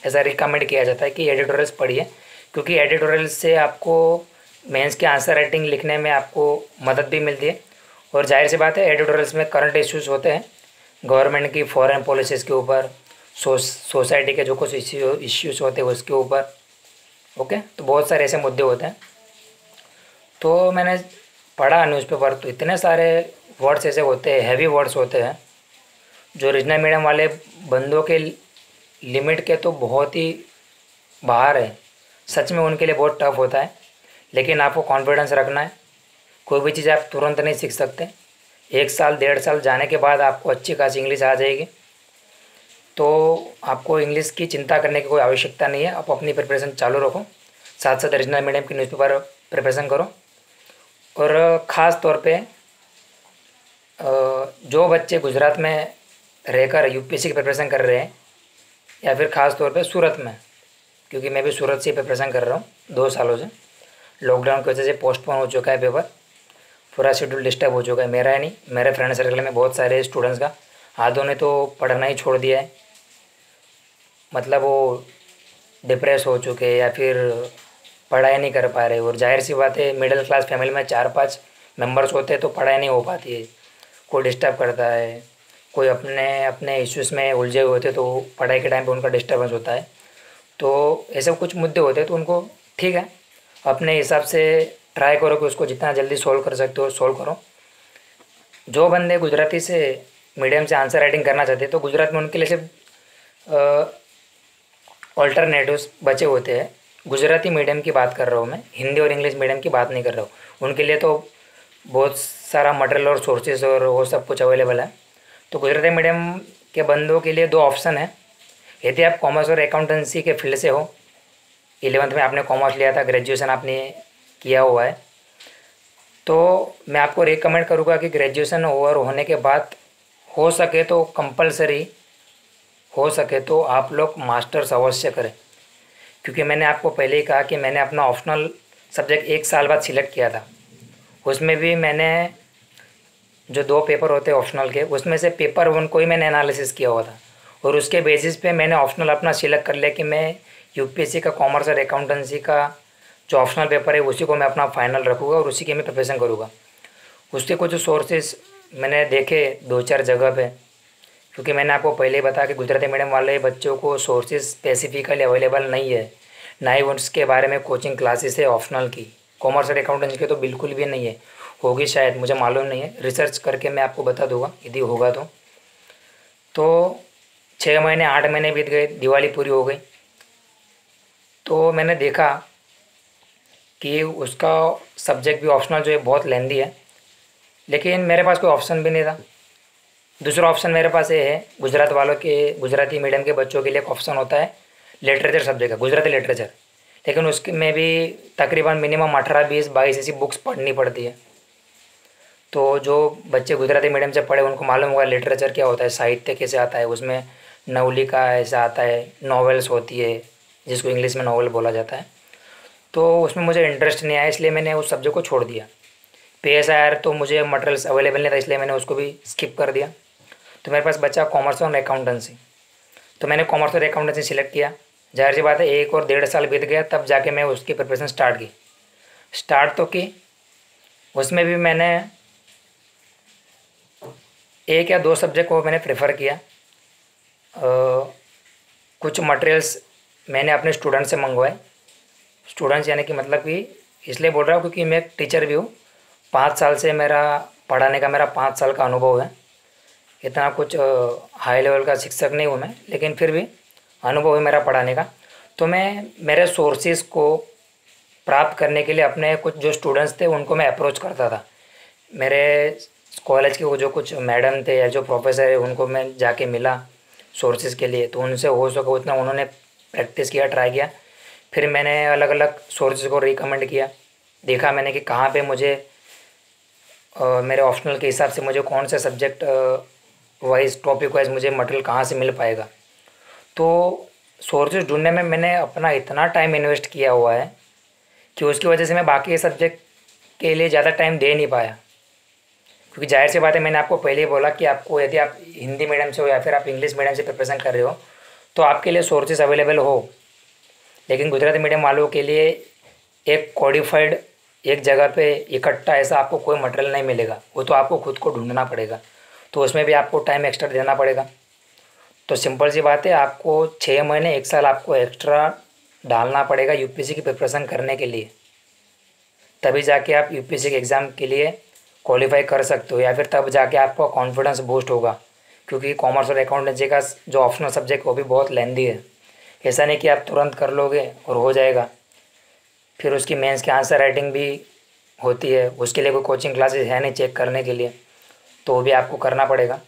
ऐसा रिकमेंड किया जाता है कि एडिटोरियल्स पढ़िए, क्योंकि एडिटोरियल्स से आपको मेंस के आंसर राइटिंग लिखने में आपको मदद भी मिलती है। और जाहिर सी बात है, एडिटोरियल्स में करंट इश्यूज़ होते हैं, गवर्नमेंट की फॉरेन पॉलिसीज़ के ऊपर, सोसाइटी के जो कुछ इश्यूज़ होते हैं उसके ऊपर। ओके, तो बहुत सारे ऐसे मुद्दे होते हैं। तो मैंने पढ़ा न्यूज़पेपर, तो इतने सारे वर्ड्स ऐसे होते हैं, हैवी वर्ड्स होते हैं, जो रीजनल मीडियम वाले बंदों के लिमिट के तो बहुत ही बाहर है। सच में उनके लिए बहुत टफ होता है, लेकिन आपको कॉन्फिडेंस रखना है। कोई भी चीज़ आप तुरंत नहीं सीख सकते, 1 साल 1.5 साल जाने के बाद आपको अच्छी खासी इंग्लिश आ जाएगी। तो आपको इंग्लिश की चिंता करने की कोई आवश्यकता नहीं है, आप अपनी प्रिपरेशन चालू रखो, साथ साथ रीजनल मीडियम की न्यूज़पेपर प्रिपरेशन करो। और ख़ास तौर पे जो बच्चे गुजरात में रहकर यूपीएससी की प्रिपरेशन कर रहे हैं, या फिर ख़ास तौर पे सूरत में, क्योंकि मैं भी सूरत से प्रिपरेशन कर रहा हूँ 2 सालों से। लॉकडाउन की वजह से पोस्टपोन हो चुका है पेपर, पूरा शेड्यूल डिस्टर्ब हो चुका है, मेरा ही नहीं, मेरे फ्रेंड सर्कल में बहुत सारे स्टूडेंट्स का। आधों ने तो पढ़ना ही छोड़ दिया है, मतलब वो डिप्रेस हो चुके हैं या फिर पढ़ाई नहीं कर पा रहे। और जाहिर सी बात है, मिडिल क्लास फैमिली में 4-5 मेंबर्स होते हैं तो पढ़ाई नहीं हो पाती है, कोई डिस्टर्ब करता है, कोई अपने अपने इश्यूज़ में उलझे हुए होते तो पढ़ाई के टाइम पे उनका डिस्टर्बेंस होता है। तो ऐसे कुछ मुद्दे होते हैं, तो उनको ठीक है, अपने हिसाब से ट्राई करो कि उसको जितना जल्दी सॉल्व कर सकते हो सॉल्व करो। जो बंदे गुजराती से मीडियम से आंसर राइटिंग करना चाहते हैं, तो गुजरात में उनके लिए सिर्फ ऑल्टरनेटिव्स बचे होते हैं। गुजराती मीडियम की बात कर रहा हूँ मैं, हिंदी और इंग्लिश मीडियम की बात नहीं कर रहा हूँ। उनके लिए तो बहुत सारा मटेरियल और सोर्सेज और वो सब कुछ अवेलेबल है। तो गुजराती मीडियम के बंदों के लिए 2 ऑप्शन है। यदि आप कॉमर्स और अकाउंटेंसी के फील्ड से हो, 11th में आपने कॉमर्स लिया था, ग्रेजुएशन आपने किया हुआ है, तो मैं आपको रिकमेंड करूँगा कि ग्रेजुएशन ओवर होने के बाद हो सके तो कंपलसरी हो सके तो आप लोग मास्टर्स अवश्य करें। क्योंकि मैंने आपको पहले ही कहा कि मैंने अपना ऑप्शनल सब्जेक्ट 1 साल बाद सिलेक्ट किया था। उसमें भी मैंने जो 2 पेपर होते हैं ऑप्शनल के, उसमें से पेपर 1 को ही मैंने एनालिसिस किया हुआ था, और उसके बेसिस पे मैंने ऑप्शनल अपना सिलेक्ट कर लिया कि मैं यूपीएससी का कॉमर्स और अकाउंटेंसी का जो ऑप्शनल पेपर है उसी को मैं अपना फाइनल रखूँगा और उसी की मैं प्रिपरेशन करूँगा। उसके कुछ सोर्सेज मैंने देखे 2-4 जगह पे, क्योंकि मैंने आपको पहले ही बताया कि गुजराती मीडियम वाले बच्चों को सोर्सेज स्पेसिफिकली अवेलेबल नहीं है, ना ही उसके बारे में कोचिंग क्लासेस है ऑप्शनल की। कॉमर्स और अकाउंटेंसी की तो बिल्कुल भी नहीं है, होगी शायद, मुझे मालूम नहीं है, रिसर्च करके मैं आपको बता दूंगा यदि होगा तो 6 महीने 8 महीने बीत गए, दिवाली पूरी हो गई, तो मैंने देखा कि उसका सब्जेक्ट भी ऑप्शनल जो है बहुत लेंदी है, लेकिन मेरे पास कोई ऑप्शन भी नहीं था। दूसरा ऑप्शन मेरे पास ये है, गुजरात वालों के, गुजराती मीडियम के बच्चों के लिए एक ऑप्शन होता है लिटरेचर सब्जेक्ट का, गुजराती लिटरेचर, लेकिन उसके में भी तकरीबन मिनिमम 18-20-22 ऐसी बुक्स पढ़नी पड़ती है। तो जो बच्चे गुजराती मीडियम से पढ़े उनको मालूम होगा लिटरेचर क्या होता है, साहित्य कैसे आता है, उसमें नवलिका ऐसा आता है, नॉवेल्स होती है जिसको इंग्लिश में नॉवल बोला जाता है। तो उसमें मुझे इंटरेस्ट नहीं आया, इसलिए मैंने उस सब्जेक्ट को छोड़ दिया। PSIR तो मुझे मटेरियल्स अवेलेबल नहीं था, इसलिए मैंने उसको भी स्किप कर दिया। तो मेरे पास बचा कॉमर्स और अकाउंटेंसी, तो मैंने कॉमर्स और अकाउंटेंसी सिलेक्ट किया। जाहिर सी बात है 1 और 1.5 साल बीत गया, तब जाके मैं उसकी प्रिपरेशन स्टार्ट तो की। उसमें भी मैंने 1 या 2 सब्जेक्ट को मैंने प्रेफर किया। कुछ मटेरियल्स मैंने अपने स्टूडेंट से मंगवाए, स्टूडेंट्स यानी कि मतलब कि इसलिए बोल रहा हूँ क्योंकि मैं एक टीचर भी हूँ, 5 साल से मेरा पढ़ाने का, मेरा 5 साल का अनुभव है। इतना कुछ हाई लेवल का शिक्षक नहीं हूँ मैं, लेकिन फिर भी अनुभव है मेरा पढ़ाने का। तो मैं मेरे सोर्सेज को प्राप्त करने के लिए अपने कुछ जो स्टूडेंट्स थे उनको मैं अप्रोच करता था। मेरे कॉलेज के वो जो कुछ मैडम थे या जो प्रोफेसर है उनको मैं जाके मिला सोर्सेज के लिए, तो उनसे हो सके उतना उन्होंने प्रैक्टिस किया, ट्राई किया। फिर मैंने अलग अलग सोर्सेज को रिकमेंड किया, देखा मैंने कि कहाँ पे मुझे मेरे ऑप्शनल के हिसाब से मुझे कौन से सब्जेक्ट वाइज टॉपिक वाइज मुझे मटेरियल कहाँ से मिल पाएगा। तो सोर्सेज ढूंढने में मैंने अपना इतना टाइम इन्वेस्ट किया हुआ है कि उसकी वजह से मैं बाकी सब्जेक्ट के लिए ज़्यादा टाइम दे नहीं पाया। क्योंकि जाहिर सी बात है, मैंने आपको पहले ही बोला कि आपको यदि आप हिंदी मीडियम से हो या फिर आप इंग्लिश मीडियम से प्रिपरेशन कर रहे हो तो आपके लिए सोर्सेज अवेलेबल हो, लेकिन गुजराती मीडियम वालों के लिए एक कोडिफाइड एक जगह पे इकट्ठा ऐसा आपको कोई मटेरियल नहीं मिलेगा, वो तो आपको खुद को ढूंढना पड़ेगा। तो उसमें भी आपको टाइम एक्स्ट्रा देना पड़ेगा। तो सिंपल सी बात है, आपको 6 महीने 1 साल आपको एक्स्ट्रा डालना पड़ेगा यूपीएससी की प्रिपरेशन करने के लिए, तभी जाके आप यूपीएससी के एग्ज़ाम के लिए क्वालिफाई कर सकते हो, या फिर तब जाके आपका कॉन्फिडेंस बूस्ट होगा। क्योंकि कॉमर्स और अकाउंटेंसी का जो ऑप्शनल सब्जेक्ट वो भी बहुत लेंदी है, ऐसा नहीं कि आप तुरंत कर लोगे और हो जाएगा। फिर उसकी मेंस की आंसर राइटिंग भी होती है, उसके लिए कोई कोचिंग क्लासेस है नहीं चेक करने के लिए, तो वो भी आपको करना पड़ेगा।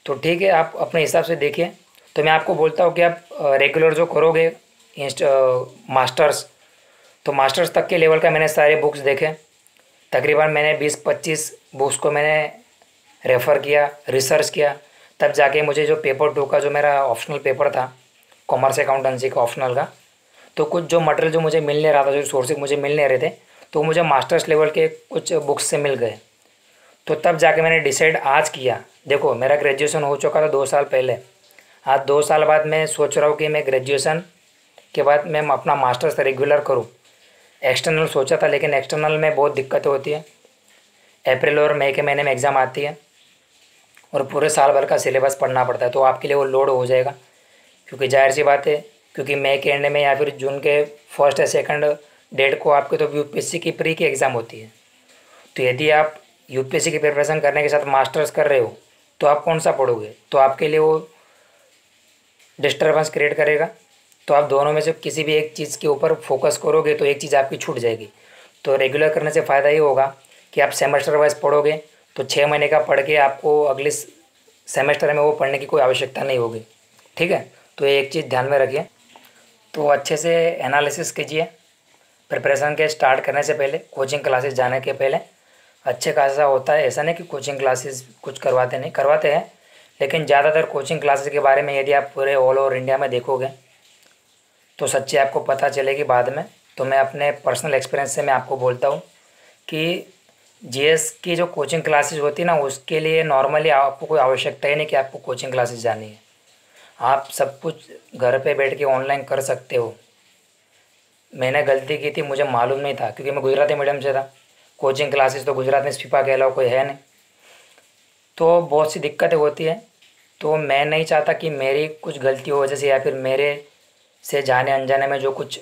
तो ठीक है, आप अपने हिसाब से देखिए। तो मैं आपको बोलता हूँ कि आप रेगुलर जो करोगे मास्टर्स, तो मास्टर्स तक के लेवल का मैंने सारे बुक्स देखे, तकरीबन मैंने 20-25 बुक्स को मैंने रेफ़र किया, रिसर्च किया, तब जाके मुझे जो पेपर 2 का जो मेरा ऑप्शनल पेपर था कॉमर्स अकाउंटेंसी का ऑप्शनल का, तो कुछ जो मटेरियल जो मुझे मिल नहीं रहा था, जो सोर्सेज मुझे मिल नहीं रहे थे, तो मुझे मास्टर्स लेवल के कुछ बुक्स से मिल गए। तो तब जाके मैंने डिसाइड आज किया, देखो मेरा ग्रेजुएशन हो चुका था 2 साल पहले, आज 2 साल बाद मैं सोच रहा हूँ कि मैं ग्रेजुएशन के बाद मैं अपना मास्टर्स रेगुलर करूँ। एक्सटर्नल सोचा था, लेकिन एक्सटर्नल में बहुत दिक्कतें होती है, अप्रैल और मई के महीने में एग्ज़ाम आती है और पूरे साल भर का सिलेबस पढ़ना पड़ता है, तो आपके लिए वो लोड हो जाएगा। क्योंकि जाहिर सी बात है, क्योंकि मई के एंड में या फिर जून के फर्स्ट या सेकंड डेट को आपके तो यूपीएससी की प्री की एग्ज़ाम होती है। तो यदि आप यूपीएससी की प्रिपरेशन करने के साथ मास्टर्स कर रहे हो तो आप कौन सा पढ़ोगे, तो आपके लिए वो डिस्टर्बेंस क्रिएट करेगा। तो आप दोनों में से किसी भी एक चीज़ के ऊपर फोकस करोगे तो एक चीज़ आपकी छूट जाएगी। तो रेगुलर करने से फ़ायदा ये होगा कि आप सेमेस्टर वाइज पढ़ोगे, तो 6 महीने का पढ़ के आपको अगले सेमेस्टर में वो पढ़ने की कोई आवश्यकता नहीं होगी। ठीक है, तो एक चीज़ ध्यान में रखिए। तो अच्छे से एनालिसिस कीजिए प्रिपरेशन के स्टार्ट करने से पहले, कोचिंग क्लासेस जाने के पहले। अच्छे खासा होता है, ऐसा नहीं कि कोचिंग क्लासेस कुछ करवाते नहीं, करवाते हैं, लेकिन ज़्यादातर कोचिंग क्लासेस के बारे में यदि आप पूरे ऑल ओवर इंडिया में देखोगे तो सच्ची आपको पता चलेगी बाद में। तो मैं अपने पर्सनल एक्सपीरियंस से मैं आपको बोलता हूँ कि जीएस की जो कोचिंग क्लासेस होती है ना, उसके लिए नॉर्मली आपको कोई आवश्यकता ही नहीं कि आपको कोचिंग क्लासेस जानी है। आप सब कुछ घर पे बैठ के ऑनलाइन कर सकते हो। मैंने गलती की थी, मुझे मालूम नहीं था, क्योंकि मैं गुजराती मीडियम से था। कोचिंग क्लासेस तो गुजरात में सिपा के अलावा कोई है नहीं, तो बहुत सी दिक्कतें होती है। तो मैं नहीं चाहता कि मेरी कुछ गलती हो वजह से या फिर मेरे से जाने अनजाने में जो कुछ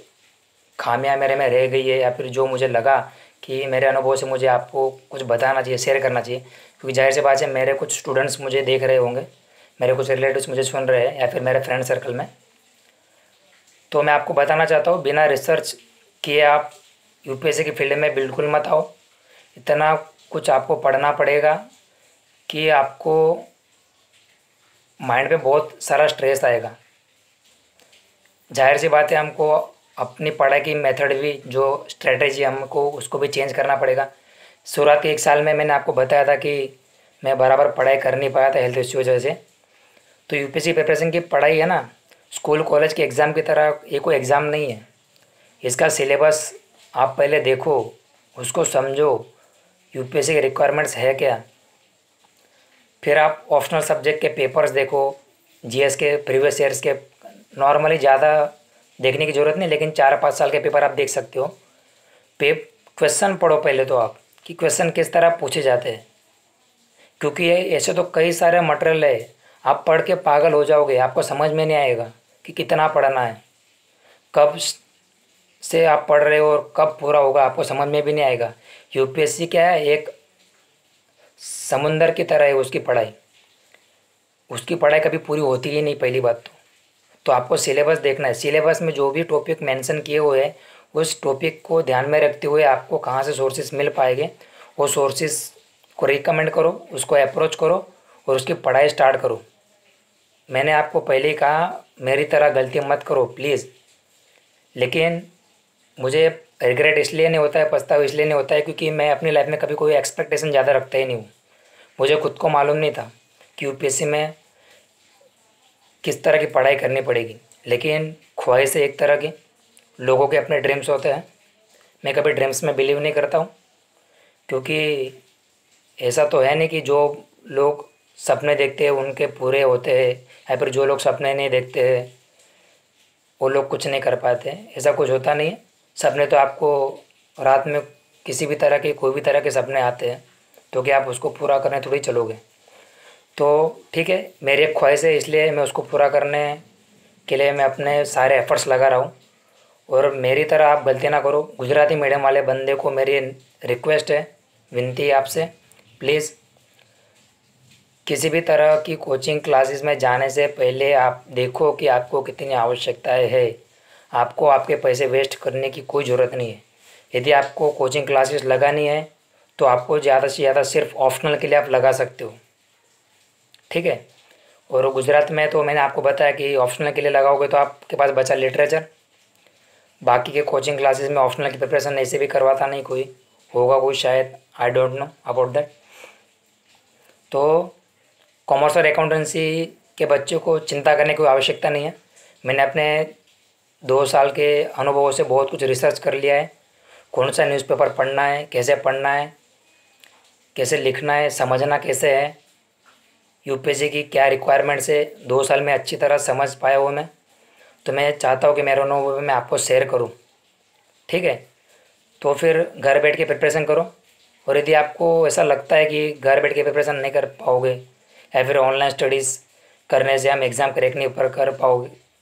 खामियां मेरे में रह गई है, या फिर जो मुझे लगा कि मेरे अनुभव से मुझे आपको कुछ बताना चाहिए, शेयर करना चाहिए। क्योंकि जाहिर सी बात है, मेरे कुछ स्टूडेंट्स मुझे देख रहे होंगे, मेरे कुछ रिलेटिव्स मुझे सुन रहे हैं, या फिर मेरे फ्रेंड सर्कल में। तो मैं आपको बताना चाहता हूँ, बिना रिसर्च किए आप यूपीएससी की फील्ड में बिल्कुल मत आओ। इतना कुछ आपको पढ़ना पड़ेगा कि आपको माइंड पे बहुत सारा स्ट्रेस आएगा। जाहिर सी बात है, हमको अपनी पढ़ाई की मेथड भी, जो स्ट्रेटेजी हमको उसको भी चेंज करना पड़ेगा। शुरुआत के 1 साल में मैंने आपको बताया था कि मैं बराबर पढ़ाई कर नहीं पाया था हेल्थ इश्यू वजह से। तो यूपीएससी प्रिपरेशन की पढ़ाई है ना, स्कूल कॉलेज के एग्ज़ाम की तरह ये कोई एग्ज़ाम नहीं है। इसका सिलेबस आप पहले देखो, उसको समझो, यूपीएससी के रिक्वायरमेंट्स है क्या। फिर आप ऑप्शनल सब्जेक्ट के पेपर्स देखो, जीएस के प्रीवियस ईयर्स के, नॉर्मली ज़्यादा देखने की ज़रूरत नहीं, लेकिन 4-5 साल के पेपर आप देख सकते हो। क्वेश्चन पढ़ो पहले तो आप, कि क्वेश्चन किस तरह पूछे जाते हैं, क्योंकि ये ऐसे तो कई सारे मटेरियल है, आप पढ़ के पागल हो जाओगे, आपको समझ में नहीं आएगा कि कितना पढ़ना है, कब से आप पढ़ रहे हो और कब पूरा होगा आपको समझ में भी नहीं आएगा। यूपीएससी क्या है, एक समुंदर की तरह है उसकी पढ़ाई कभी पूरी होती ही नहीं, पहली बात तो आपको सिलेबस देखना है। सिलेबस में जो भी टॉपिक मेंशन किए हुए हैं उस टॉपिक को ध्यान में रखते हुए आपको कहाँ से सोर्सेज मिल पाएंगे, वो सोर्सेज को रिकमेंड करो, उसको अप्रोच करो और उसकी पढ़ाई स्टार्ट करो। मैंने आपको पहले ही कहा मेरी तरह गलती मत करो प्लीज़। लेकिन मुझे रिग्रेट इसलिए नहीं होता है, पछतावा इसलिए नहीं होता है क्योंकि मैं अपनी लाइफ में कभी कोई एक्सपेक्टेशन ज़्यादा रखता ही नहीं हूँ। मुझे खुद को मालूम नहीं था कि यूपीएससी में किस तरह की पढ़ाई करनी पड़ेगी, लेकिन ख्वाहिश एक तरह की, लोगों के अपने ड्रीम्स होते हैं। मैं कभी ड्रीम्स में बिलीव नहीं करता हूँ, क्योंकि ऐसा तो है नहीं कि जो लोग सपने देखते हैं उनके पूरे होते हैं, या फिर जो लोग सपने नहीं देखते हैं वो लोग कुछ नहीं कर पाते हैं। ऐसा कुछ होता नहीं है। सपने तो आपको रात में किसी भी तरह के, कोई भी तरह के सपने आते हैं, तो क्या आप उसको पूरा करने थोड़ी चलोगे। तो ठीक है, मेरी एक ख्वाहिश है, इसलिए मैं उसको पूरा करने के लिए मैं अपने सारे एफर्ट्स लगा रहा हूँ। और मेरी तरह आप गलती ना करो। गुजराती मीडियम वाले बंदे को मेरी रिक्वेस्ट है, विनती है आपसे, प्लीज़ किसी भी तरह की कोचिंग क्लासेस में जाने से पहले आप देखो कि आपको कितनी आवश्यकताएं है। आपको आपके पैसे वेस्ट करने की कोई ज़रूरत नहीं है। यदि आपको कोचिंग क्लासेस लगानी है तो आपको ज़्यादा से ज़्यादा सिर्फ ऑप्शनल के लिए आप लगा सकते हो, ठीक है। और गुजरात में तो मैंने आपको बताया कि ऑप्शनल के लिए लगाओगे तो आपके पास बचा लिटरेचर। बाकी के कोचिंग क्लासेस में ऑप्शनल की प्रिपरेशन ऐसे भी करवाता नहीं कोई, होगा कोई शायद, I don't know about that. तो कॉमर्स और अकाउंटेंसी के बच्चों को चिंता करने की कोई आवश्यकता नहीं है। मैंने अपने 2 साल के अनुभवों से बहुत कुछ रिसर्च कर लिया है। कौन सा न्यूज़पेपर पढ़ना है, कैसे पढ़ना है, कैसे लिखना है, समझना कैसे है, यूपीएससी की क्या रिक्वायरमेंट्स है, 2 साल में अच्छी तरह समझ पाया हूँ मैं। तो मैं चाहता हूँ कि मेरे अनुभव मैं आपको शेयर करूँ, ठीक है। तो फिर घर बैठ के प्रिपरेशन करो। और यदि आपको ऐसा लगता है कि घर बैठ के प्रिपरेशन नहीं कर पाओगे या फिर ऑनलाइन स्टडीज़ करने से हम एग्ज़ाम क्रैक नहीं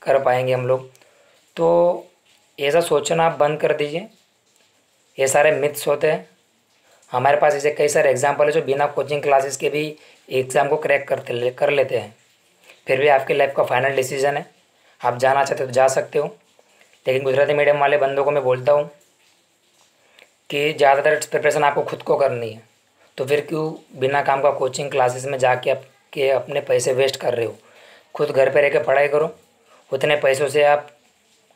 कर पाएंगे हम लोग, तो ऐसा सोचना आप बंद कर दीजिए। ये सारे मिथ्स होते हैं। हमारे पास ऐसे कई सारे एग्जाम्पल है जो बिना कोचिंग क्लासेस के भी एग्ज़ाम को क्रैक कर लेते हैं। फिर भी आपकी लाइफ का फाइनल डिसीजन है, आप जाना चाहते हो तो जा सकते हो। लेकिन गुजराती मीडियम वाले बंदों को मैं बोलता हूँ कि ज़्यादातर प्रिपरेशन आपको खुद को करनी है, तो फिर क्यों बिना काम का कोचिंग क्लासेस में जाके आपके अपने पैसे वेस्ट कर रहे हो। खुद घर पे रह के पढ़ाई करो। उतने पैसों से आप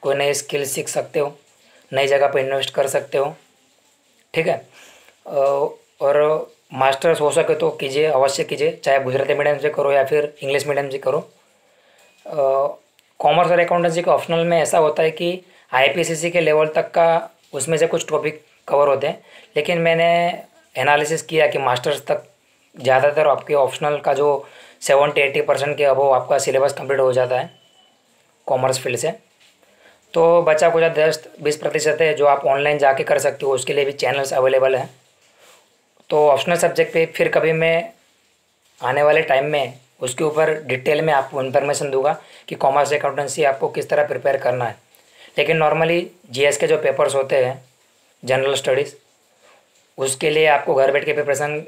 कोई नई स्किल सीख सकते हो, नई जगह पर इन्वेस्ट कर सकते हो, ठीक है। और मास्टर्स हो सके तो कीजिए, अवश्य कीजिए, चाहे गुजराती मीडियम से करो या फिर इंग्लिश मीडियम से करो। कॉमर्स और अकाउंटेंसी के ऑप्शनल में ऐसा होता है कि आईपीसीसी के लेवल तक का उसमें से कुछ टॉपिक कवर होते हैं, लेकिन मैंने एनालिसिस किया कि मास्टर्स तक ज़्यादातर आपके ऑप्शनल का जो 70-80% के अबव आपका सिलेबस कंप्लीट हो जाता है कॉमर्स फील्ड से। तो बचा कुछ 10-20% है जो आप ऑनलाइन जाके कर सकते हो, उसके लिए भी चैनल्स अवेलेबल हैं। तो ऑप्शनल सब्जेक्ट पे फिर कभी मैं आने वाले टाइम में उसके ऊपर डिटेल में आपको इन्फॉर्मेशन दूंगा कि कॉमर्स अकाउंटेंसी आपको किस तरह प्रिपेयर करना है। लेकिन नॉर्मली जीएस के जो पेपर्स होते हैं, जनरल स्टडीज़, उसके लिए आपको घर बैठ के प्रिपरेशन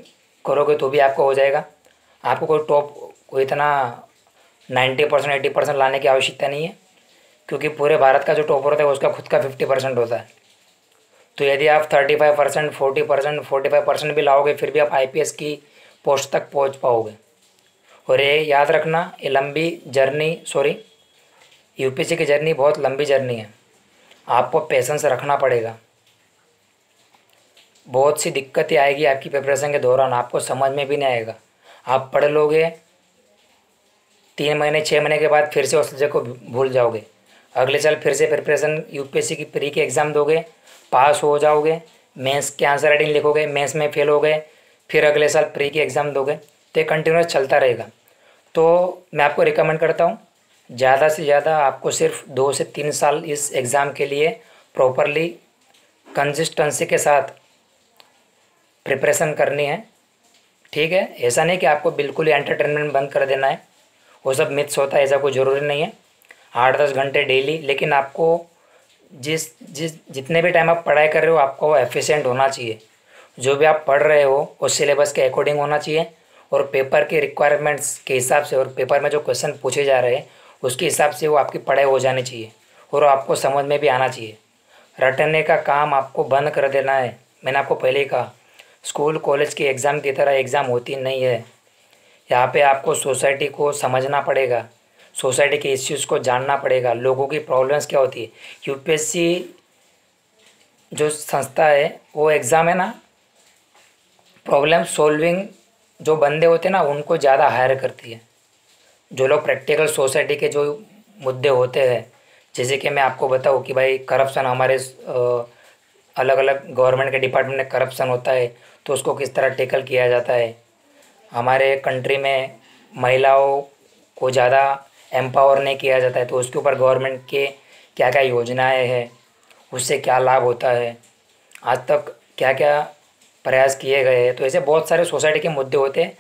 करोगे तो भी आपको हो जाएगा। आपको कोई इतना 90% 80% लाने की आवश्यकता नहीं है, क्योंकि पूरे भारत का जो टॉपर होता है उसका खुद का 50% होता है। तो यदि आप 35%, 40%, 45% भी लाओगे फिर भी आप आईपीएस की पोस्ट तक पहुंच पाओगे। और ये याद रखना, ये लंबी जर्नी, यूपीएससी की जर्नी बहुत लंबी जर्नी है। आपको पेशेंस रखना पड़ेगा। बहुत सी दिक्कतें आएगी आपकी प्रिपरेशन के दौरान, आपको समझ में भी नहीं आएगा। आप पढ़ लोगे, 3 महीने 6 महीने के बाद फिर से उस सब्जेक्ट को भूल जाओगे। अगले साल फिर से प्रिपरेशन यूपीएससी की प्री के एग्ज़ाम दोगे, पास हो जाओगे, मेंस के आंसर राइटिंग लिखोगे, मेंस में फेल हो गए, फिर अगले साल प्री के एग्ज़ाम दोगे, तो ये कंटिन्यूस चलता रहेगा। तो मैं आपको रिकमेंड करता हूँ ज़्यादा से ज़्यादा आपको सिर्फ 2 से 3 साल इस एग्ज़ाम के लिए प्रॉपरली कंसिस्टेंसी के साथ प्रिपरेशन करनी है, ठीक है। ऐसा नहीं कि आपको बिल्कुल ही एंटरटेनमेंट बंद कर देना है, वो सब मिथ्स होता है, ऐसा कोई ज़रूरी नहीं है। 8-10 घंटे डेली, लेकिन आपको जितने भी टाइम आप पढ़ाई कर रहे हो आपको एफिशिएंट होना चाहिए। जो भी आप पढ़ रहे हो उस सिलेबस के अकॉर्डिंग होना चाहिए और पेपर के रिक्वायरमेंट्स के हिसाब से, और पेपर में जो क्वेश्चन पूछे जा रहे हैं उसके हिसाब से वो आपकी पढ़ाई हो जानी चाहिए और आपको समझ में भी आना चाहिए। रटने का काम आपको बंद कर देना है। मैंने आपको पहले ही कहा, स्कूल कॉलेज की एग्ज़ाम की तरह एग्ज़ाम होती नहीं है। यहाँ पे आपको सोसाइटी को समझना पड़ेगा, सोसाइटी के इश्यूज़ को जानना पड़ेगा, लोगों की प्रॉब्लम्स क्या होती है। यूपीएससी जो संस्था है वो एग्ज़ाम है ना, प्रॉब्लम सॉल्विंग जो बंदे होते हैं ना उनको ज़्यादा हायर करती है। जो लोग प्रैक्टिकल सोसाइटी के जो मुद्दे होते हैं, जैसे कि मैं आपको बताऊं कि भाई करप्शन हमारे अलग अलग गवर्नमेंट के डिपार्टमेंट में करप्शन होता है तो उसको किस तरह टैकल किया जाता है। हमारे कंट्री में महिलाओं को ज़्यादा एम्पावर नहीं किया जाता है तो उसके ऊपर गवर्नमेंट के क्या क्या योजनाएं हैं, उससे क्या लाभ होता है, आज तक क्या क्या प्रयास किए गए हैं। तो ऐसे बहुत सारे सोसाइटी के मुद्दे होते हैं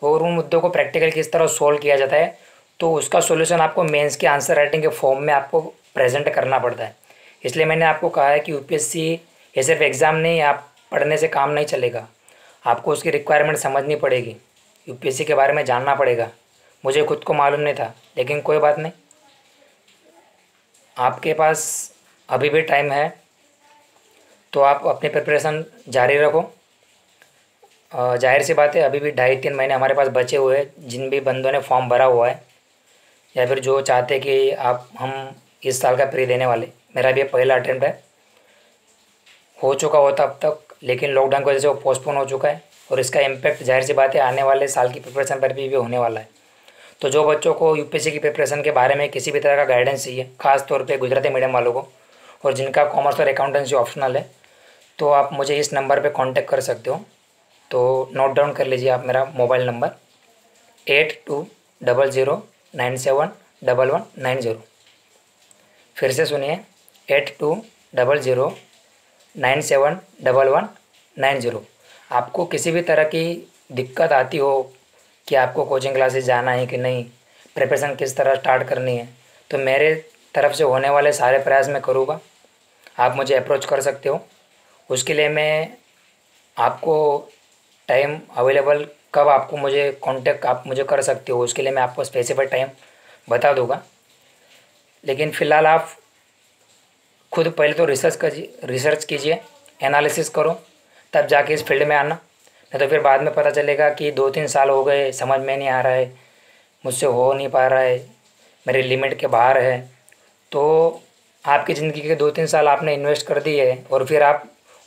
और उन मुद्दों को प्रैक्टिकल किस तरह सोल्व किया जाता है, तो उसका सॉल्यूशन आपको मेंस के आंसर राइटिंग के फॉर्म में आपको प्रेजेंट करना पड़ता है। इसलिए मैंने आपको कहा है कि यूपीएससी ये सिर्फ एग्ज़ाम नहीं, आप पढ़ने से काम नहीं चलेगा, आपको उसकी रिक्वायरमेंट समझनी पड़ेगी, यूपीएससी के बारे में जानना पड़ेगा। मुझे खुद को मालूम नहीं था, लेकिन कोई बात नहीं, आपके पास अभी भी टाइम है तो आप अपनी प्रिपरेशन जारी रखो। जाहिर सी बात है अभी भी 2.5-3 महीने हमारे पास बचे हुए हैं। जिन भी बंदों ने फॉर्म भरा हुआ है या फिर जो चाहते कि आप हम इस साल का प्री देने वाले, मेरा भी ये पहला अटेम्प्ट है, हो चुका होता अब तक, लेकिन लॉकडाउन की वजह से वो पोस्टपोन हो चुका है और इसका इम्पैक्ट जाहिर सी बात है आने वाले साल की प्रिपरेशन पर भी होने वाला है। तो जो बच्चों को यूपीएससी की प्रिपरेशन के बारे में किसी भी तरह का गाइडेंस चाहिए, खास तौर पे गुजराती मीडियम वालों को, और जिनका कॉमर्स और अकाउंटेंसी ऑप्शनल है, तो आप मुझे इस नंबर पे कांटेक्ट कर सकते हो। तो नोट डाउन कर लीजिए आप मेरा मोबाइल नंबर 8200971190। फिर से सुनिए, 8200971190। आपको किसी भी तरह की दिक्कत आती हो कि आपको कोचिंग क्लासेस जाना है कि नहीं, प्रिपरेशन किस तरह स्टार्ट करनी है, तो मेरे तरफ से होने वाले सारे प्रयास मैं करूँगा। आप मुझे अप्रोच कर सकते हो। उसके लिए मैं आपको टाइम अवेलेबल कब आपको मुझे कांटेक्ट आप मुझे कर सकते हो, उसके लिए मैं आपको स्पेसिफाइड टाइम बता दूंगा। लेकिन फ़िलहाल आप खुद पहले तो रिसर्च कीजिए, एनालिसिस करो, तब जाके इस फील्ड में आना। नहीं तो फिर बाद में पता चलेगा कि 2-3 साल हो गए, समझ में नहीं आ रहा है, मुझसे हो नहीं पा रहा है, मेरे लिमिट के बाहर है। तो आपकी ज़िंदगी के 2-3 साल आपने इन्वेस्ट कर दिए और फिर आप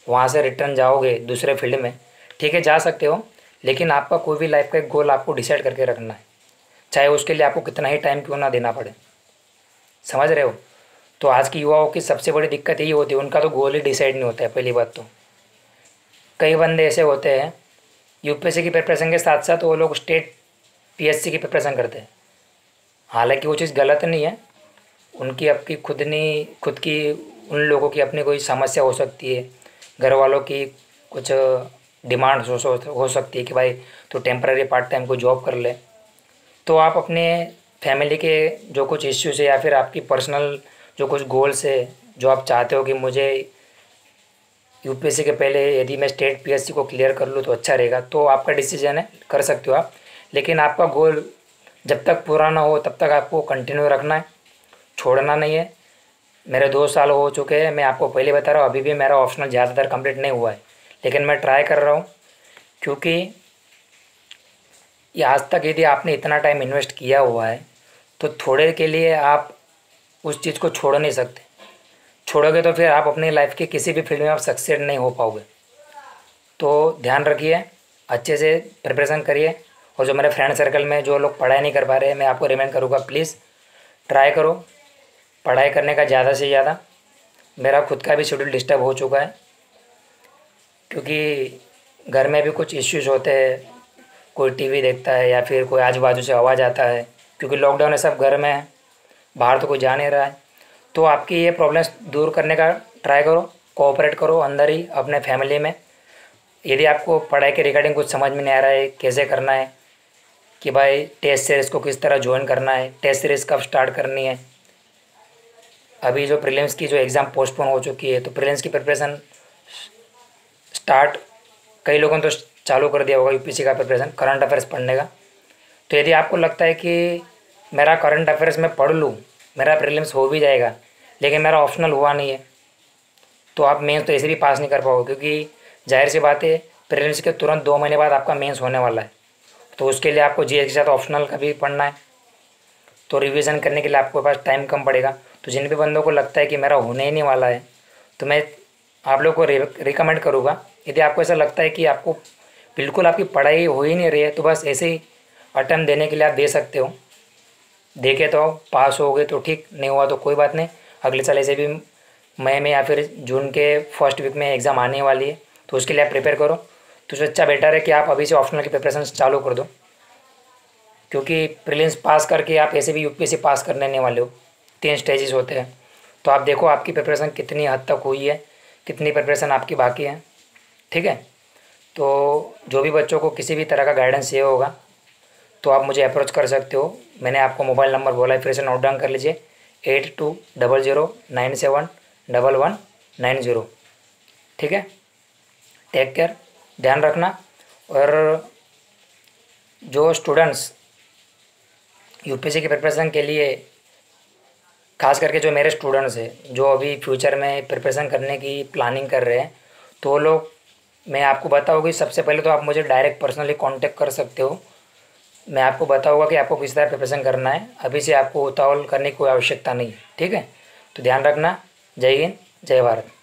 वहाँ से रिटर्न जाओगे दूसरे फील्ड में, ठीक है जा सकते हो, लेकिन आपका कोई भी लाइफ का एक गोल आपको डिसाइड करके रखना है, चाहे उसके लिए आपको कितना ही टाइम क्यों ना देना पड़े। समझ रहे हो? तो आज की युवाओं की सबसे बड़ी दिक्कत यही होती है, उनका तो गोल ही डिसाइड नहीं होता है। पहली बात तो कई बंदे ऐसे होते हैं यूपीएससी की प्रिपरेशन के साथ साथ वो लोग स्टेट पीएससी की प्रिपरेशन करते हैं। हालांकि वो चीज़ गलत नहीं है, उनकी आपकी खुद की उन लोगों की अपनी कोई समस्या हो सकती है, घर वालों की कुछ डिमांड हो सकती है कि भाई तो टेम्पररी पार्ट टाइम को जॉब कर ले। तो आप अपने फैमिली के जो कुछ इश्यूज़ है या फिर आपकी पर्सनल जो कुछ गोल्स है, जो आप चाहते हो कि मुझे यूपीएससी के पहले यदि मैं स्टेट पीएससी को क्लियर कर लूँ तो अच्छा रहेगा, तो आपका डिसीजन है, कर सकते हो आप। लेकिन आपका गोल जब तक पूरा ना हो तब तक आपको कंटिन्यू रखना है, छोड़ना नहीं है। मेरे 2 साल हो चुके हैं, मैं आपको पहले बता रहा हूँ, अभी भी मेरा ऑप्शनल ज़्यादातर कंप्लीट नहीं हुआ है, लेकिन मैं ट्राई कर रहा हूँ। क्योंकि ये आज तक यदि आपने इतना टाइम इन्वेस्ट किया हुआ है तो थोड़े के लिए आप उस चीज़ को छोड़ नहीं सकते। छोड़ोगे तो फिर आप अपनी लाइफ के किसी भी फील्ड में आप सक्सेस नहीं हो पाओगे। तो ध्यान रखिए, अच्छे से प्रिपरेशन करिए। और जो मेरे फ्रेंड सर्कल में जो लोग पढ़ाई नहीं कर पा रहे हैं, मैं आपको रिकमेंड करूँगा, प्लीज़ ट्राई करो पढ़ाई करने का ज़्यादा से ज़्यादा। मेरा खुद का भी शेड्यूल डिस्टर्ब हो चुका है क्योंकि घर में भी कुछ इश्यूज होते हैं, कोई टीवी देखता है या फिर कोई आजू बाजू से आवाज़ आता है, क्योंकि लॉकडाउन है, सब घर में है, बाहर तो कोई जा नहीं रहा है। तो आपकी ये प्रॉब्लम्स दूर करने का ट्राई करो, कोऑपरेट करो अंदर ही अपने फैमिली में। यदि आपको पढ़ाई के रिगार्डिंग कुछ समझ में नहीं आ रहा है कैसे करना है, कि भाई टेस्ट सीरीज़ को किस तरह ज्वाइन करना है, टेस्ट सीरीज़ कब स्टार्ट करनी है, अभी जो प्रीलिम्स की जो एग्ज़ाम पोस्टपोन हो चुकी है तो प्रीलिम्स की प्रिपरेशन स्टार्ट कई लोगों ने तो चालू कर दिया होगा यूपीएससी का प्रिपरेशन, करंट अफेयर्स पढ़ने का। तो यदि आपको लगता है कि मेरा करंट अफेयर्स में पढ़ लूँ, मेरा प्रीलिम्स हो भी जाएगा, लेकिन मेरा ऑप्शनल हुआ नहीं है, तो आप मेंस तो ऐसे भी पास नहीं कर पाओगे, क्योंकि जाहिर सी बात है प्रीलिम्स के तुरंत 2 महीने बाद आपका मेंस होने वाला है। तो उसके लिए आपको जीएस के साथ ऑप्शनल का भी पढ़ना है, तो रिवीजन करने के लिए आपके पास टाइम कम पड़ेगा। तो जिन भी बंदों को लगता है कि मेरा होने ही नहीं वाला है, तो मैं आप लोग को रिकमेंड करूँगा, यदि आपको ऐसा लगता है कि आपको बिल्कुल आपकी पढ़ाई हो ही नहीं रही है, तो बस ऐसे ही अटेम्प्ट देने के लिए आप दे सकते हो। देखे तो पास हो गए तो ठीक, नहीं हुआ तो कोई बात नहीं। अगले साल ऐसे भी मई में या फिर जून के फर्स्ट वीक में एग्ज़ाम आने वाली है, तो उसके लिए आप प्रिपेयर करो। तो उससे अच्छा बेटर है कि आप अभी से ऑप्शनल की प्रिपरेशन चालू कर दो, क्योंकि प्रीलिम्स पास करके आप ऐसे भी यूपीएससी पास करने नहीं वाले हो। 3 स्टेजेस होते हैं। तो आप देखो आपकी प्रिपरेशन कितनी हद तक हुई है, कितनी प्रिपरेशन आपकी बाकी है। ठीक है, तो जो भी बच्चों को किसी भी तरह का गाइडेंस चाहिए होगा तो आप मुझे अप्रोच कर सकते हो। मैंने आपको मोबाइल नंबर बोला है, फिर से नोट डाउन कर लीजिए, 8200971190। ठीक है, टेक केयर, ध्यान रखना। और जो स्टूडेंट्स यूपीएससी की प्रिपरेशन के लिए, खास करके जो मेरे स्टूडेंट्स हैं जो अभी फ्यूचर में प्रिपरेशन करने की प्लानिंग कर रहे हैं, तो वो लोग, मैं आपको बताऊँ कि सबसे पहले तो आप मुझे डायरेक्ट पर्सनली कांटेक्ट कर सकते हो। मैं आपको बताऊंगा कि आपको किस तरह प्रिपरेशन करना है। अभी से आपको उतावल करने की कोई आवश्यकता नहीं है। ठीक है, तो ध्यान रखना। जय हिंद, जय भारत।